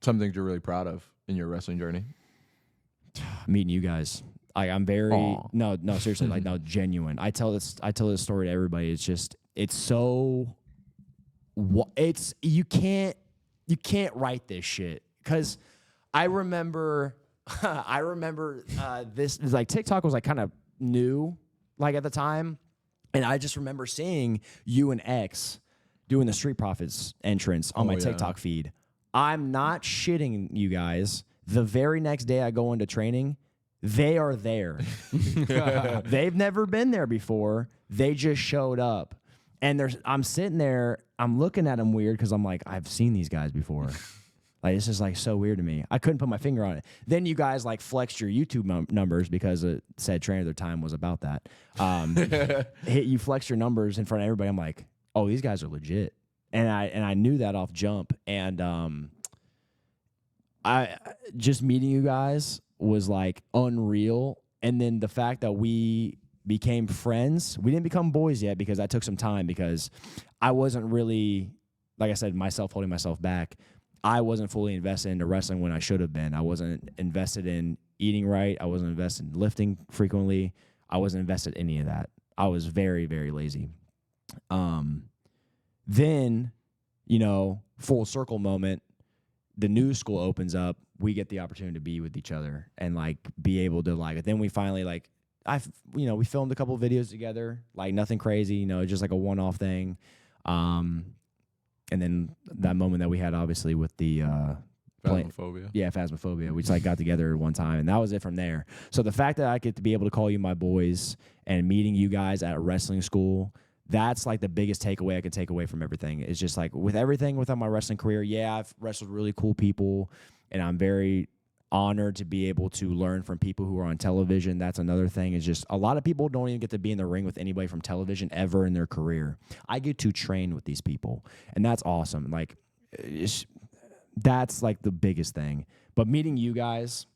things you're really proud of in your wrestling journey? Meeting you guys. I'm very no seriously, like, no, genuine. I tell this story to everybody. It's just, it's so, you can't write this shit, because I remember this, like, TikTok was like kind of new like at the time, and I just remember seeing you and X doing the Street Profits entrance on my TikTok feed. I'm not shitting you guys. The very next day I go into training, they are there. They've never been there before. They just showed up. And I'm sitting there, I'm looking at them weird because I'm like, I've seen these guys before. Like, it's just like so weird to me. I couldn't put my finger on it. Then you guys like flexed your YouTube numbers because it said Trainer of Their Time was about that. You flexed your numbers in front of everybody. I'm like, oh, these guys are legit. And I knew that off jump. And I just meeting you guys was like unreal. And then the fact that we became friends, we didn't become boys yet because that took some time, because I wasn't really, like I said, holding myself back. I wasn't fully invested into wrestling when I should have been. I wasn't invested in eating right. I wasn't invested in lifting frequently. I wasn't invested in any of that. I was very, very lazy. Then, full circle moment, the new school opens up. We get the opportunity to be with each other and like be able to like, then we finally like, we filmed a couple of videos together, like nothing crazy, just like a one-off thing. And then that moment that we had obviously with the, Phasmophobia. Yeah, Phasmophobia. We just like got together one time, and that was it from there. So the fact that I get to be able to call you my boys and meeting you guys at a wrestling school, that's like the biggest takeaway I can take away from everything. It's just like with everything within my wrestling career, I've wrestled really cool people, and I'm very honored to be able to learn from people who are on television. That's another thing. Is just a lot of people don't even get to be in the ring with anybody from television ever in their career. I get to train with these people, and that's awesome. Like, that's like the biggest thing. But meeting you guys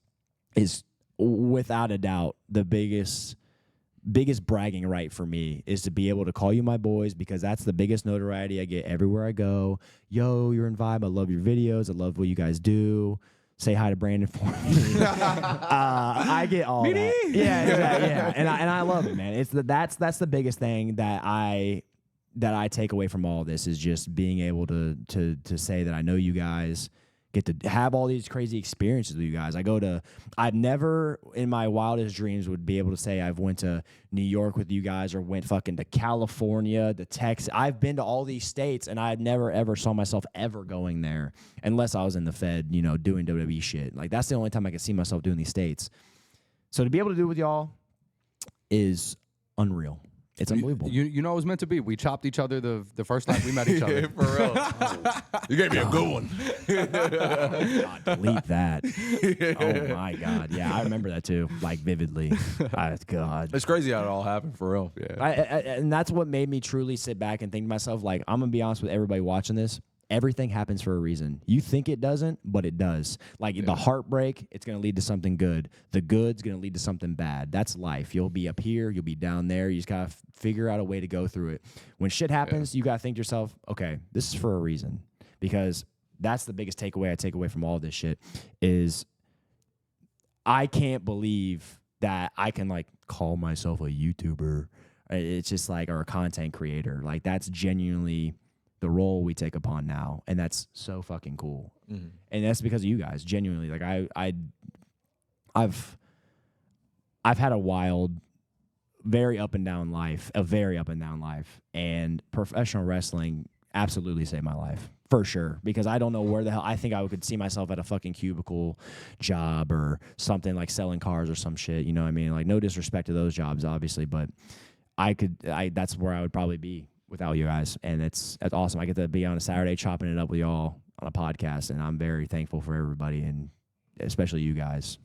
is without a doubt the biggest bragging right for me, is to be able to call you my boys, because that's the biggest notoriety I get everywhere I go. Yo, you're in VYBE. I love your videos. I love what you guys do. Say hi to Brandon for me. I get all that. Yeah, and I love it, man. That's the biggest thing that I take away from all this, is just being able to say that I know you guys, get to have all these crazy experiences with you guys. I've never in my wildest dreams would be able to say I've went to New York with you guys, or went fucking to California, to Texas. I've been to all these states, and I never ever saw myself ever going there unless I was in the Fed, doing WWE shit. Like, that's the only time I could see myself doing these states. So to be able to do it with y'all is unreal. It's unbelievable. You know it was meant to be. We chopped each other the first time we met each other. For real. You gave me a good one. God, delete that. Oh my God. Yeah, I remember that too, like vividly. God. It's crazy how it all happened, for real. Yeah. And that's what made me truly sit back and think to myself, like, I'm going to be honest with everybody watching this. Everything happens for a reason. You think it doesn't, but it does. Like, the heartbreak, it's going to lead to something good. The good's going to lead to something bad. That's life. You'll be up here. You'll be down there. You just got to figure out a way to go through it. When shit happens, you got to think to yourself, okay, this is for a reason. Because that's the biggest takeaway I take away from all this shit, is I can't believe that I can, like, call myself a YouTuber. It's just like, or a content creator. Like, that's genuinely the role we take upon now, and that's so fucking cool. Mm-hmm. And that's because of you guys, genuinely. Like, I've had a wild, very up and down life, and professional wrestling absolutely saved my life, for sure, because I don't know where the hell I think I could see myself at a fucking cubicle job or something, like selling cars or some shit, you know what I mean? Like, no disrespect to those jobs, obviously, but that's where I would probably be without you guys, and that's awesome. I get to be on a Saturday chopping it up with y'all on a podcast, and I'm very thankful for everybody, and especially you guys.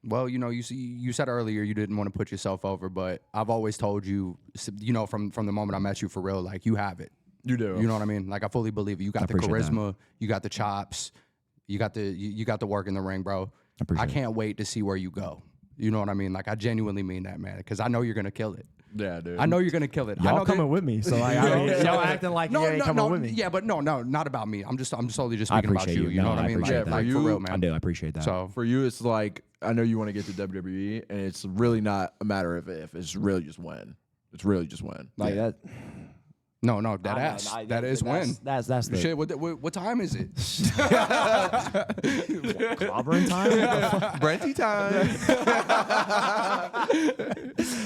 Well, you said earlier you didn't want to put yourself over, but I've always told you, from the moment I met you, for real, like, you have it. You do. You know what I mean? Like, I fully believe it. You got the charisma, you got the chops, you got the work in the ring, bro. I can't wait to see where you go. You know what I mean? Like, I genuinely mean that, man, because I know you're gonna kill it. Yeah, dude. I know you're gonna kill it. Y'all coming with me, so like, y'all acting like you ain't coming with me. Yeah, but no, not about me. I'm solely just speaking about you. You know what I mean? Like, for real, man. I do. I appreciate that. So for you, it's like, I know you want to get to WWE, and it's really not a matter of if. It's really just when. It's really just when. Like that. No, that ass. That is when. That's the shit. What time is it? Clobbering time? Brenty time.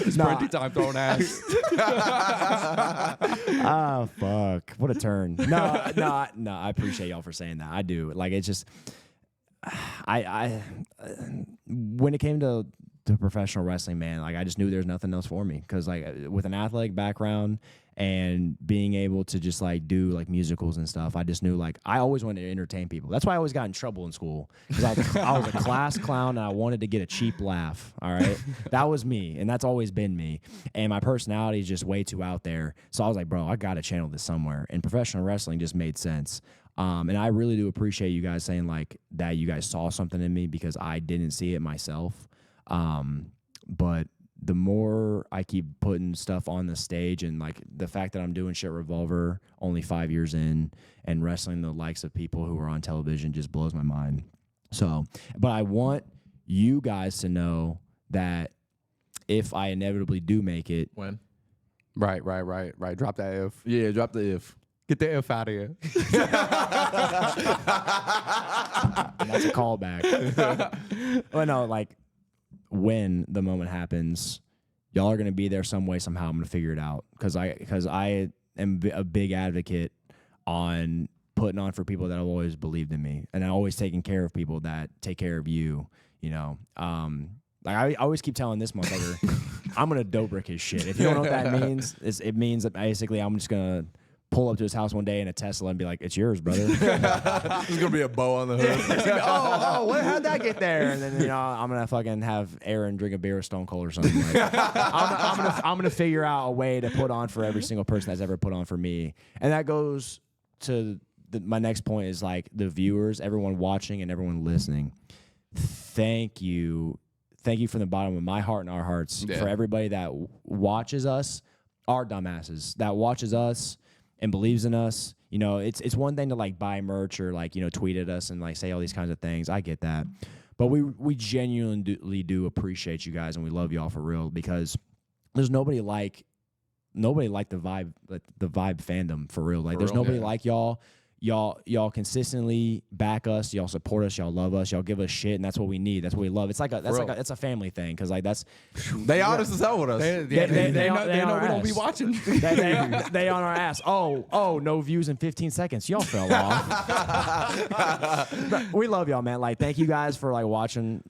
It's Brenty time, throwing ass. Oh, fuck. What a turn. No, I appreciate y'all for saying that. I do. Like, it's just, when it came to professional wrestling, man, like, I just knew there's nothing else for me, because, like, with an athletic background and being able to just, like, do, like, musicals and stuff, I just knew, like, I always wanted to entertain people. That's why I always got in trouble in school, because I was a class clown, and I wanted to get a cheap laugh. All right, that was me, and that's always been me. And my personality is just way too out there. So I was like, bro, I got to channel this somewhere. And professional wrestling just made sense. And I really do appreciate you guys saying, like, that you guys saw something in me, because I didn't see it myself. But the more I keep putting stuff on the stage, and, like, the fact that I'm doing Shit Revolver only 5 years in, and wrestling the likes of people who are on television, just blows my mind. So, but I want you guys to know that if I inevitably do make it. When? Right. Drop that if. Yeah, drop the if. Get the if out of here. That's a callback. Well, no, like, when the moment happens, y'all are going to be there some way, somehow. I'm going to figure it out, because I am a big advocate on putting on for people that have always believed in me, and I'm always taking care of people that take care of you, you know. Like, I always keep telling this motherfucker, I'm going to dope brick his shit. If you don't know what that means, it means that basically I'm just going to pull up to his house one day in a Tesla and be like, "It's yours, brother." There's gonna be a bow on the hood. How'd that get there? And then I'm gonna fucking have Aaron drink a beer with Stone Cold or something. Like, I'm gonna figure out a way to put on for every single person that's ever put on for me, and that goes to my next point is like the viewers, everyone watching and everyone listening. Thank you from the bottom of my heart and our hearts for everybody that watches us, our dumbasses that watches us and believes in us. You know, it's one thing to like buy merch or like, you know, tweet at us and like say all these kinds of things. I get that. But we genuinely do appreciate you guys and we love y'all for real because there's nobody like the VYBE fandom for real. Like there's nobody like y'all. Y'all consistently back us. Y'all support us. Y'all love us. Y'all give us shit, and that's what we need. That's what we love. It's like it's a family thing because like that's they honest as hell with us. They know we don't be watching. they on our ass. Oh, no views in 15 seconds. Y'all fell off. We love y'all, man. Like thank you guys for like watching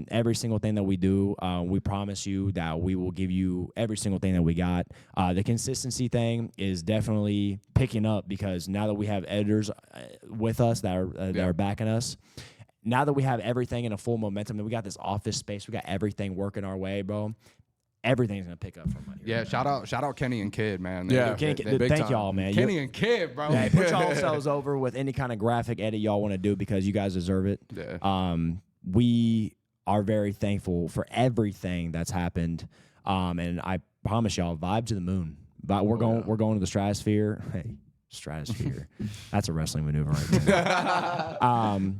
every single thing that we do. We promise you that we will give you every single thing that we got. The consistency thing is definitely picking up because now that we have editors with us that are backing us. Now that we have everything in a full momentum, that we got this office space, we got everything working our way, bro. Everything's gonna pick up from here. Yeah, shout out Kenny and Kid, man. Thank y'all, man. Kenny and Kid, bro. Yeah, put yourselves over with any kind of graphic edit y'all want to do because you guys deserve it. Yeah. We are very thankful for everything that's happened. And I promise y'all, vibe to the moon. But we're going to the stratosphere. Hey. Stratosphere. That's a wrestling maneuver right there.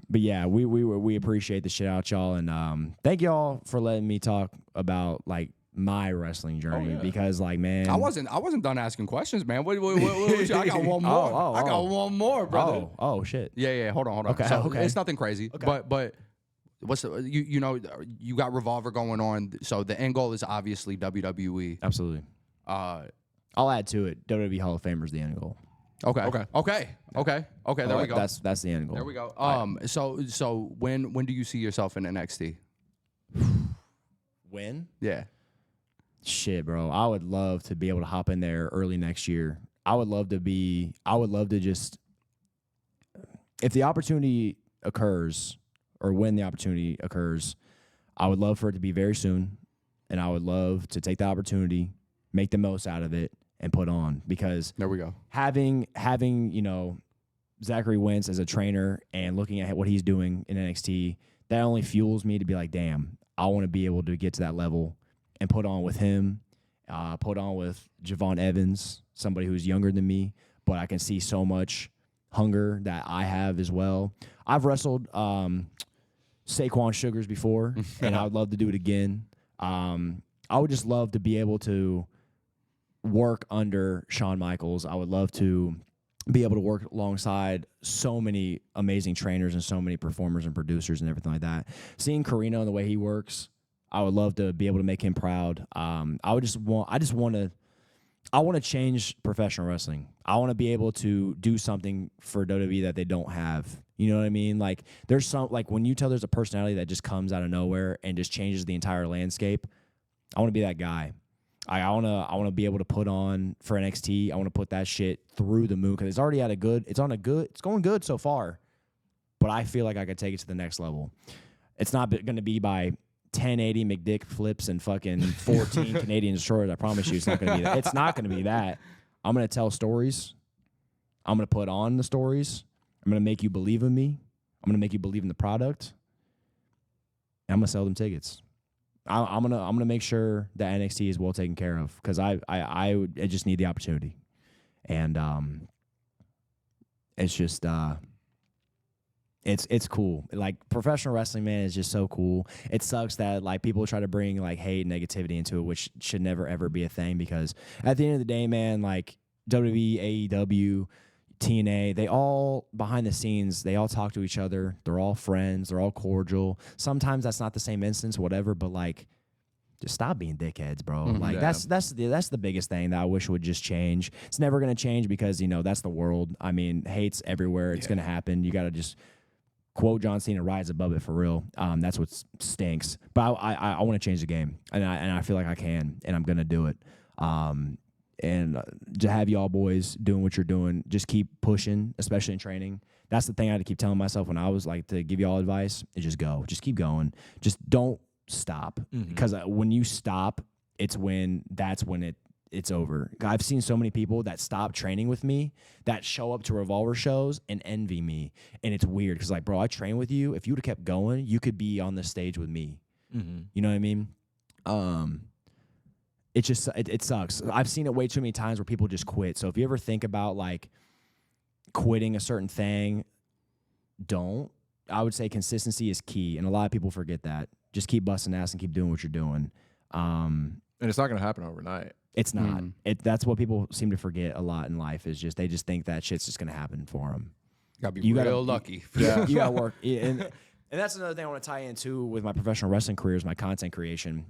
But yeah, we appreciate the shit out y'all and thank y'all for letting me talk about like my wrestling journey because like man, I wasn't done asking questions, man. What I got one more. I got one more, brother. Oh shit. Yeah. Hold on. Okay, so okay. It's nothing crazy, but what's the, you got Revolver going on, so the end goal is obviously WWE. Absolutely. I'll add to it. WWE Hall of Famer is the end goal. Okay. There we go. That's the end goal. There we go. So when do you see yourself in NXT? When? Yeah. Shit, bro. I would love to be able to hop in there early next year. I would love to just, if the opportunity occurs or when the opportunity occurs, I would love for it to be very soon. And I would love to take the opportunity, make the most out of it, and put on because there we go. Having Zachary Wentz as a trainer and looking at what he's doing in NXT, that only fuels me to be like, damn, I want to be able to get to that level and put on with him, put on with Javon Evans, somebody who's younger than me, but I can see so much hunger that I have as well. I've wrestled Saquon Sugars before, and I would love to do it again. I would just love to be able to work under Shawn Michaels. I would love to be able to work alongside so many amazing trainers and so many performers and producers and everything like that. Seeing Carino and the way he works, I would love to be able to make him proud. I want to change professional wrestling. I want to be able to do something for WWE that they don't have. You know what I mean? Like there's some, like when you tell there's a personality that just comes out of nowhere and just changes the entire landscape, I want to be that guy. I want to be able to put on for NXT. I want to put that shit through the moon because it's already it's going good so far, but I feel like I could take it to the next level. It's not going to be by 1080 McDick flips and fucking 14 Canadian destroyers. I promise you, it's not going to be that. It's not going to be that. I'm going to tell stories. I'm going to put on the stories. I'm going to make you believe in me. I'm going to make you believe in the product. And I'm going to sell them tickets. I'm gonna make sure that NXT is well taken care of because I just need the opportunity, and it's just it's cool. Like professional wrestling, man, is just so cool. It sucks that like people try to bring like hate and negativity into it, which should never ever be a thing because at the end of the day, man, like WWE, AEW, TNA, they all behind the scenes, they all talk to each other. They're all friends. They're all cordial. Sometimes that's not the same instance, whatever. But like, just stop being dickheads, bro. Like that's the biggest thing that I wish would just change. It's never gonna change because that's the world. I mean, hate's everywhere. It's gonna happen. You gotta just quote John Cena, rise above it for real. That's what stinks. But I want to change the game, and I feel like I can, and I'm gonna do it. to have y'all boys doing what you're doing, just keep pushing, especially in training. That's the thing I had to keep telling myself when I was like, to give y'all advice, is just go. Just keep going. Just don't stop. Because when you stop, that's when it's over. I've seen so many people that stop training with me that show up to Revolver shows and envy me. And it's weird because, like, bro, I train with you. If you would have kept going, you could be on the stage with me. You know what I mean? It just, it sucks. I've seen it way too many times where people just quit. So if you ever think about, like, quitting a certain thing, don't. I would say consistency is key. And a lot of people forget that. Just keep busting ass and keep doing what you're doing. And it's not going to happen overnight. It's not. That's what people seem to forget a lot in life, is just they just think that shit's just going to happen for them. Gotta be real lucky. Yeah. You got to work. And that's another thing I want to tie into with my professional wrestling career is my content creation.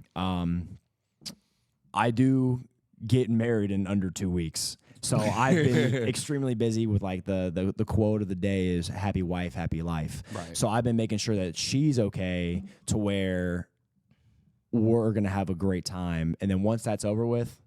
I do get married in under 2 weeks. So I've been extremely busy with, like, the quote of the day is happy wife, happy life. Right. So I've been making sure that she's okay to where we're going to have a great time. And then once that's over with,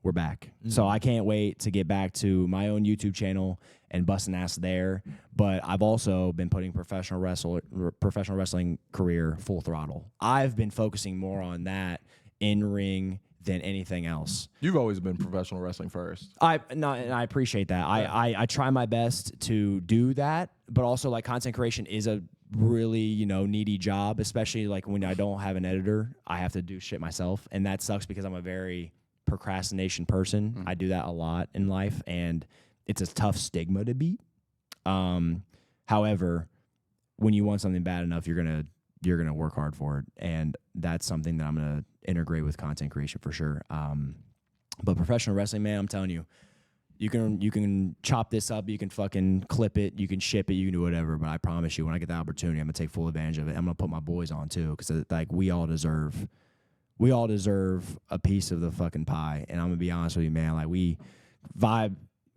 we're back. So I can't wait to get back to my own YouTube channel and busting ass there. But I've also been putting professional wrestling career full throttle. I've been focusing more on that in-ring than anything else. You've always been professional wrestling first. And I appreciate that. I try my best to do that, but also, like, content creation is a really, needy job, especially, like, when I don't have an editor. I have to do shit myself, and that sucks because I'm a very procrastination person. I do that a lot in life, and it's a tough stigma to beat. However, when you want something bad enough, you're gonna work hard for it, and that's something that I'm gonna integrate with content creation for sure. But professional wrestling, man, I'm telling you, you can chop this up, you can fucking clip it, you can ship it, you can do whatever. But I promise you, when I get the opportunity, I'm gonna take full advantage of it. I'm gonna put my boys on too, because, like, we all deserve a piece of the fucking pie. And I'm gonna be honest with you, man, like, VYBE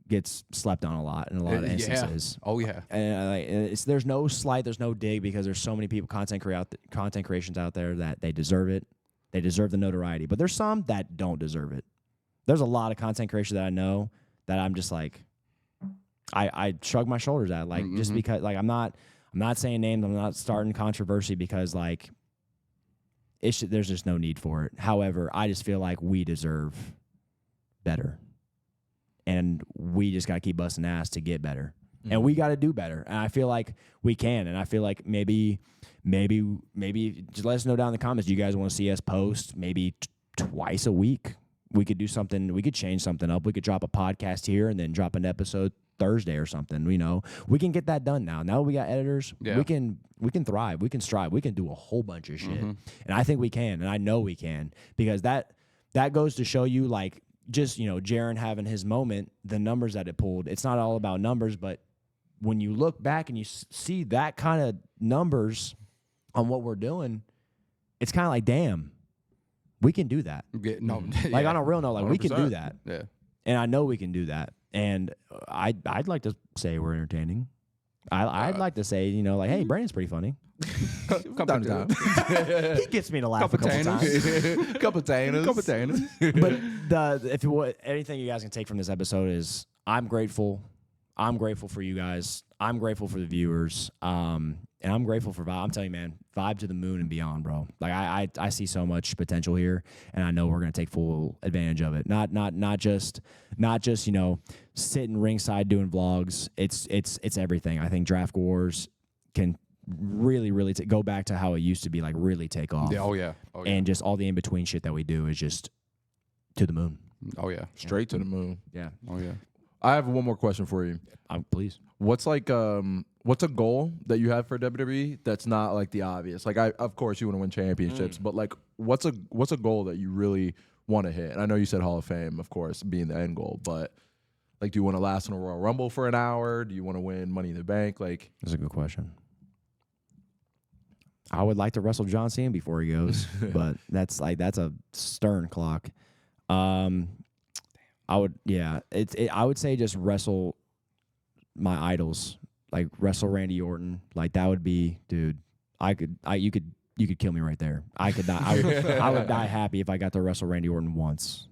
gets slept on a lot in a lot of instances. Oh yeah. And there's no slight, there's no dig, because there's so many people, content creations out there, that they deserve it. They deserve the notoriety. But there's some that don't deserve it. There's a lot of content creation that I know that I'm just like, I shrug my shoulders at, like, just because, like, I'm not saying names, I'm not starting controversy, because, like, there's just no need for it. However, I just feel like we deserve better. And we just got to keep busting ass to get better. And we got to do better. And I feel like we can. And I feel like maybe just let us know down in the comments. Do you guys want to see us post maybe twice a week? We could do something. We could change something up. We could drop a podcast here and then drop an episode Thursday or something. We can get that done now. Now we got editors. Yeah. We can thrive. We can strive. We can do a whole bunch of shit. And I think we can. And I know we can, because that goes to show you, like, just, Jaron having his moment, the numbers that it pulled. It's not all about numbers, but when you look back and you see that kind of numbers on what we're doing, it's kind of like, damn, we can do that. Like, on a real note, like, 100%. We can do that. Yeah. And I know we can do that. And I'd like to say we're entertaining. I'd like to say, like, hey, Brandon's pretty funny. Couple times. He gets me to laugh a couple times. Couple tanners. But anything you guys can take from this episode is, I'm grateful. I'm grateful for you guys. I'm grateful for the viewers. And I'm grateful for VYBE. I'm telling you, man, VYBE to the moon and beyond, bro. Like, I see so much potential here, and I know we're gonna take full advantage of it. Not just sitting ringside doing vlogs. It's everything. I think Draft Wars can really go back to how it used to be, like, really take off. Yeah, oh yeah. And just all the in between shit that we do is just to the moon. Oh yeah. Straight to the moon. Yeah. Oh yeah. I have one more question for you. Please. What's a goal that you have for WWE that's not, like, the obvious? Like, of course you want to win championships, but, like, what's a goal that you really want to hit? And I know you said Hall of Fame, of course, being the end goal, but, like, do you want to last in a Royal Rumble for an hour? Do you want to win Money in the Bank? Like, that's a good question. I would like to wrestle John Cena before he goes, but that's a stern clock. I would say just wrestle my idols, like wrestle Randy Orton. Like, that would be, dude. You could kill me right there. I could die. I would die happy if I got to wrestle Randy Orton once.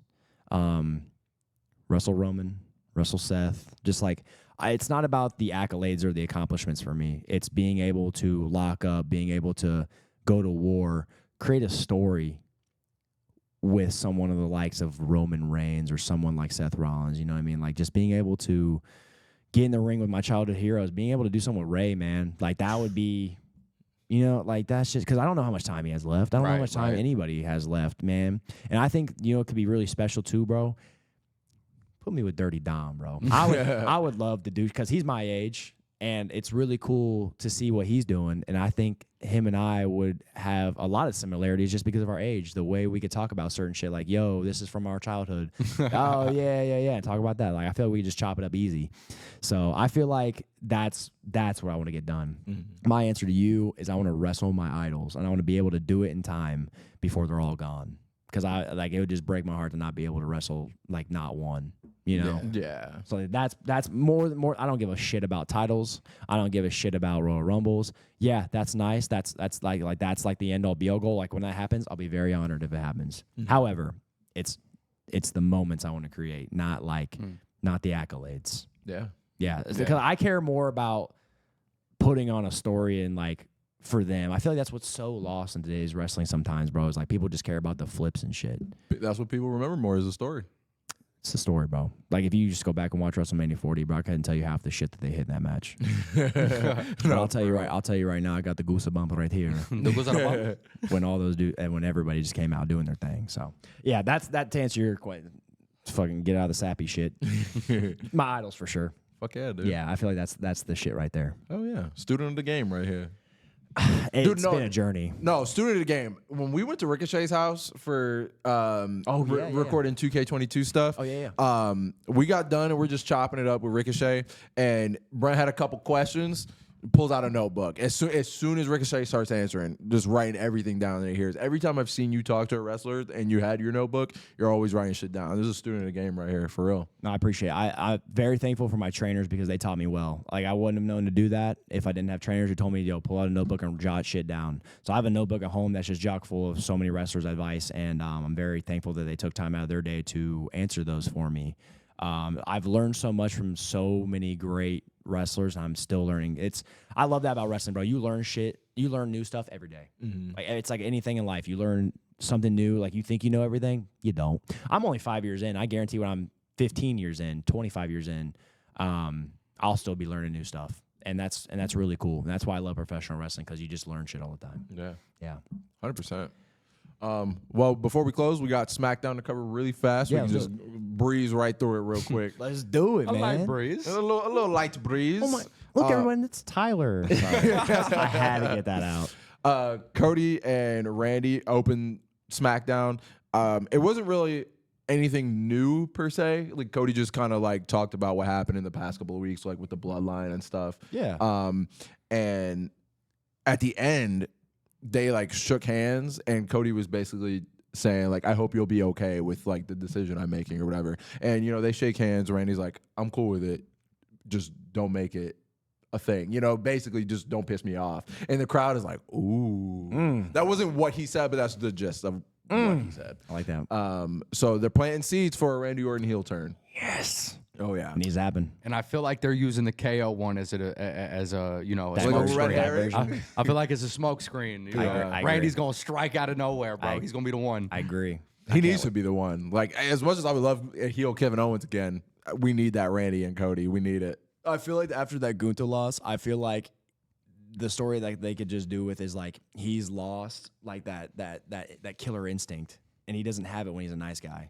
wrestle Roman, wrestle Seth. Just like it's not about the accolades or the accomplishments for me. It's being able to lock up, being able to go to war, create a story with someone of the likes of Roman Reigns or someone like Seth Rollins. You know what I mean? Like just being able to get in the ring with my childhood heroes, being able to do something with Ray, man. Like that would be, you know, like that's just because I don't know how much time he has left. I don't know how much time anybody has left, man. And I think, you know, it could be really special too, bro. Put me with Dirty Dom, bro. I would love to do, because he's my age, and it's really cool to see what he's doing. And I think him and I would have a lot of similarities just because of our age. The way we could talk about certain shit, like, yo, this is from our childhood. Oh, yeah. Talk about that. Like, I feel like we could just chop it up easy. So I feel like that's what I want to get done. Mm-hmm. My answer to you is I want to wrestle my idols, and I want to be able to do it in time before they're all gone. Because it would just break my heart to not be able to wrestle, like, not one. You know? Yeah. So that's more. I don't give a shit about titles. I don't give a shit about Royal Rumbles. Yeah, that's nice. That's like that's like the end all be all goal. Like when that happens, I'll be very honored if it happens. Mm-hmm. However, it's the moments I want to create, not not the accolades. Yeah. Because I care more about putting on a story and like for them. I feel like that's what's so lost in today's wrestling sometimes, bro. Is like people just care about the flips and shit. That's what people remember more is the story. It's the story, bro. Like, if you just go back and watch WrestleMania 40, bro, I couldn't tell you half the shit that they hit in that match. No, I'll tell you right now, I got the goosebump right here. The goosebump? When all those and when everybody just came out doing their thing. So, yeah, that to answer your question. Fucking get out of the sappy shit. My idols for sure. Fuck yeah, dude. Yeah, I feel like that's the shit right there. Oh yeah, student of the game right here. It's been a journey. No, student of the game. When we went to Ricochet's house for recording 2K22 stuff. Oh yeah. We got done and we're just chopping it up with Ricochet, and Brent had a couple questions. Pulls out a notebook. As soon as Ricochet starts answering, just writing everything down that he hears. Every time I've seen you talk to a wrestler and you had your notebook, you're always writing shit down. This is a student of the game right here, for real. No, I appreciate it. I'm very thankful for my trainers because they taught me well. Like, I wouldn't have known to do that if I didn't have trainers who told me, yo, pull out a notebook and jot shit down. So I have a notebook at home that's just chock full of so many wrestlers' advice, and I'm very thankful that they took time out of their day to answer those for me. I've learned so much from so many great wrestlers, and I'm still learning. I love that about wrestling, bro. You learn shit. You learn new stuff every day. Mm-hmm. Like, it's like anything in life. You learn something new. Like, you think you know everything. You don't. I'm only 5 years in. I guarantee when I'm 15 years in, 25 years in, I'll still be learning new stuff. And that's really cool. And that's why I love professional wrestling, because you just learn shit all the time. Yeah. 100%. Well, before we close, we got SmackDown to cover really fast. Yeah, we can just breeze right through it real quick. Let's do it, man. A light breeze. A little light breeze. Oh my! Look, everyone, it's Tyler. I had to get that out. Cody and Randy opened SmackDown. It wasn't really anything new per se. Like, Cody just kind of like talked about what happened in the past couple of weeks, like with the bloodline and stuff. Yeah. And at the end, they like shook hands, and Cody was basically saying like, I hope you'll be okay with like the decision I'm making or whatever. And, you know, they shake hands. Randy's like, I'm cool with it. Just don't make it a thing. You know, basically just don't piss me off. And the crowd is like, ooh. That wasn't what he said, but that's the gist of what he said. I like that. So they're planting seeds for a Randy Orton heel turn. Yes. Oh yeah. Needs to happen. And I feel like they're using the KO one as a you know, a That smoke red screen. version. I feel like it's a smoke screen. You know? I agree. Randy's gonna strike out of nowhere, bro. He's gonna be the one. I agree. He needs to be the one. Like, as much as I would love a heel Kevin Owens again, we need that Randy and Cody. We need it. I feel like after that Gunther loss, I feel like the story that they could just do with is like he's lost like that killer instinct, and he doesn't have it when he's a nice guy.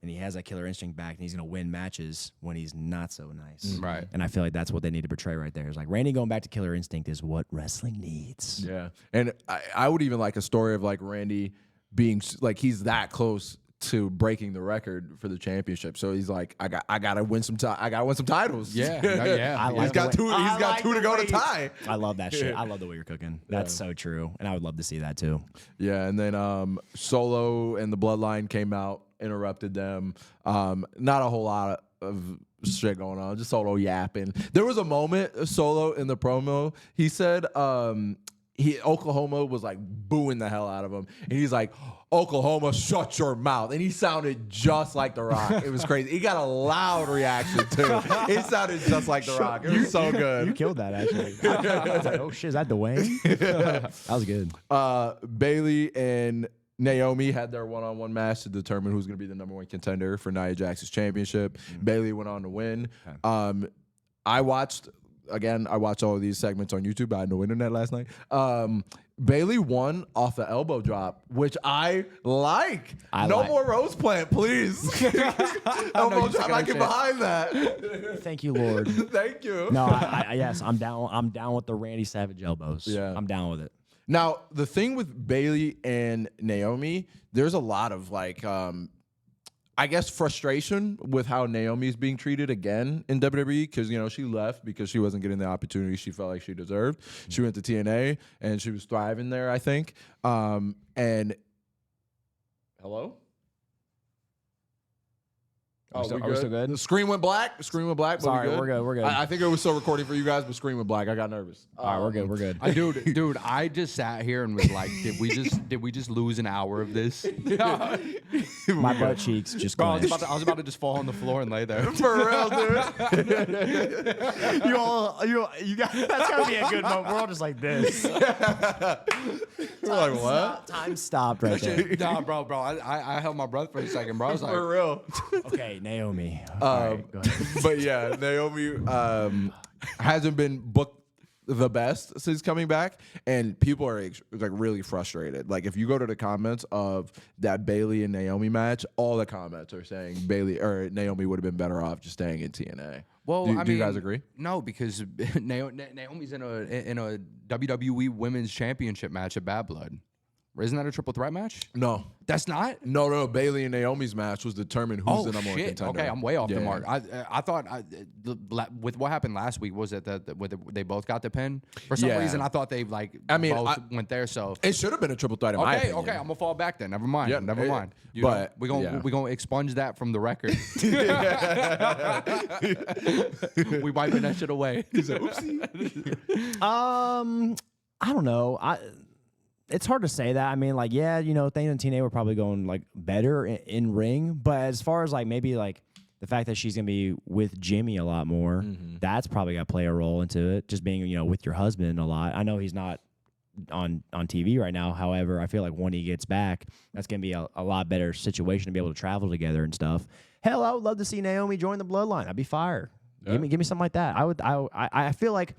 And he has that killer instinct back, and he's going to win matches when he's not so nice. Right. And I feel like that's what they need to portray right there. Is like Randy going back to killer instinct is what wrestling needs. Yeah. And I would even like a story of like Randy being like, he's that close to breaking the record for the championship. So he's like, I gotta win some titles. Yeah. Yeah. He's got two to go to tie. I love that shit. I love the way you're cooking. That's so true. And I would love to see that too. Yeah. And then Solo and the Bloodline came out, interrupted them. Not a whole lot of shit going on, just Solo yapping. There was a moment, Solo in the promo, he said Oklahoma was like booing the hell out of him, and he's like, "Oklahoma, shut your mouth," and he sounded just like The Rock. It was crazy. He got a loud reaction too. It sounded just like The Rock. It was so good. You killed that actually. I was like, oh shit, is that Dwayne? That was good. Bailey and Naomi had their one-on-one match to determine who's going to be the #1 contender for Nia Jax's championship. Bailey went on to win. I watched all of these segments on YouTube. I had no internet last night. Bailey won off the elbow drop, which I like. No more rose plant, please. Elbow drop. I get behind that. Thank you, Lord. Thank you. No, yes, I'm down. I'm down with the Randy Savage elbows. Yeah, I'm down with it. Now, the thing with Bailey and Naomi, there's a lot of like, I guess, frustration with how Naomi's being treated again in WWE because, you know, she left because she wasn't getting the opportunity she felt like she deserved. She went to TNA and she was thriving there, I think. And hello? Are we still good? The screen went black. But Sorry, we good? we're good. We're good. I think it was still recording for you guys, but screen went black. I got nervous. All right, we're good. We're good. Dude, I just sat here and was like, did we just lose an hour of this? My butt cheeks just Bro, I clenched. was about to just fall on the floor and lay there. For real, dude. you got that's gotta be a good moment. We're all just like this. We're like, what? Time stopped right there. Nah, bro. I held my breath for a second, bro. I was like, For real. Okay, Naomi. All right, go ahead. But yeah, Naomi hasn't been booked the best since coming back, and people are like really frustrated. Like if you go to the comments of that Bailey and Naomi match, all the comments are saying Bailey or Naomi would have been better off just staying in TNA. well, do you guys agree? No, because Naomi's in a WWE Women's Championship match at Bad Blood. Isn't that a triple threat match? No. That's not? No. Bailey and Naomi's match was determined who's the #1 contender. Okay, I'm way off the Yeah. mark. I thought with what happened last week was that they both got the pin for some Yeah. reason. I thought they both went there. So It should have been a triple threat in my opinion. okay, I'm gonna fall back then. Never mind. Yeah, Never mind. We're gonna expunge that from the record. We wiping that shit away. I don't know. It's hard to say that. I mean, like, yeah, you know, Thane and TNA were probably going like better in ring, but as far as like maybe like the fact that she's gonna be with Jimmy a lot more, that's probably got to play a role into it. Just being, you know, with your husband a lot. I know he's not on TV right now. However, I feel like when he gets back, that's gonna be a lot better situation to be able to travel together and stuff. Hell, I would love to see Naomi join the Bloodline. I'd be fire. Yeah. Give me something like that. I feel like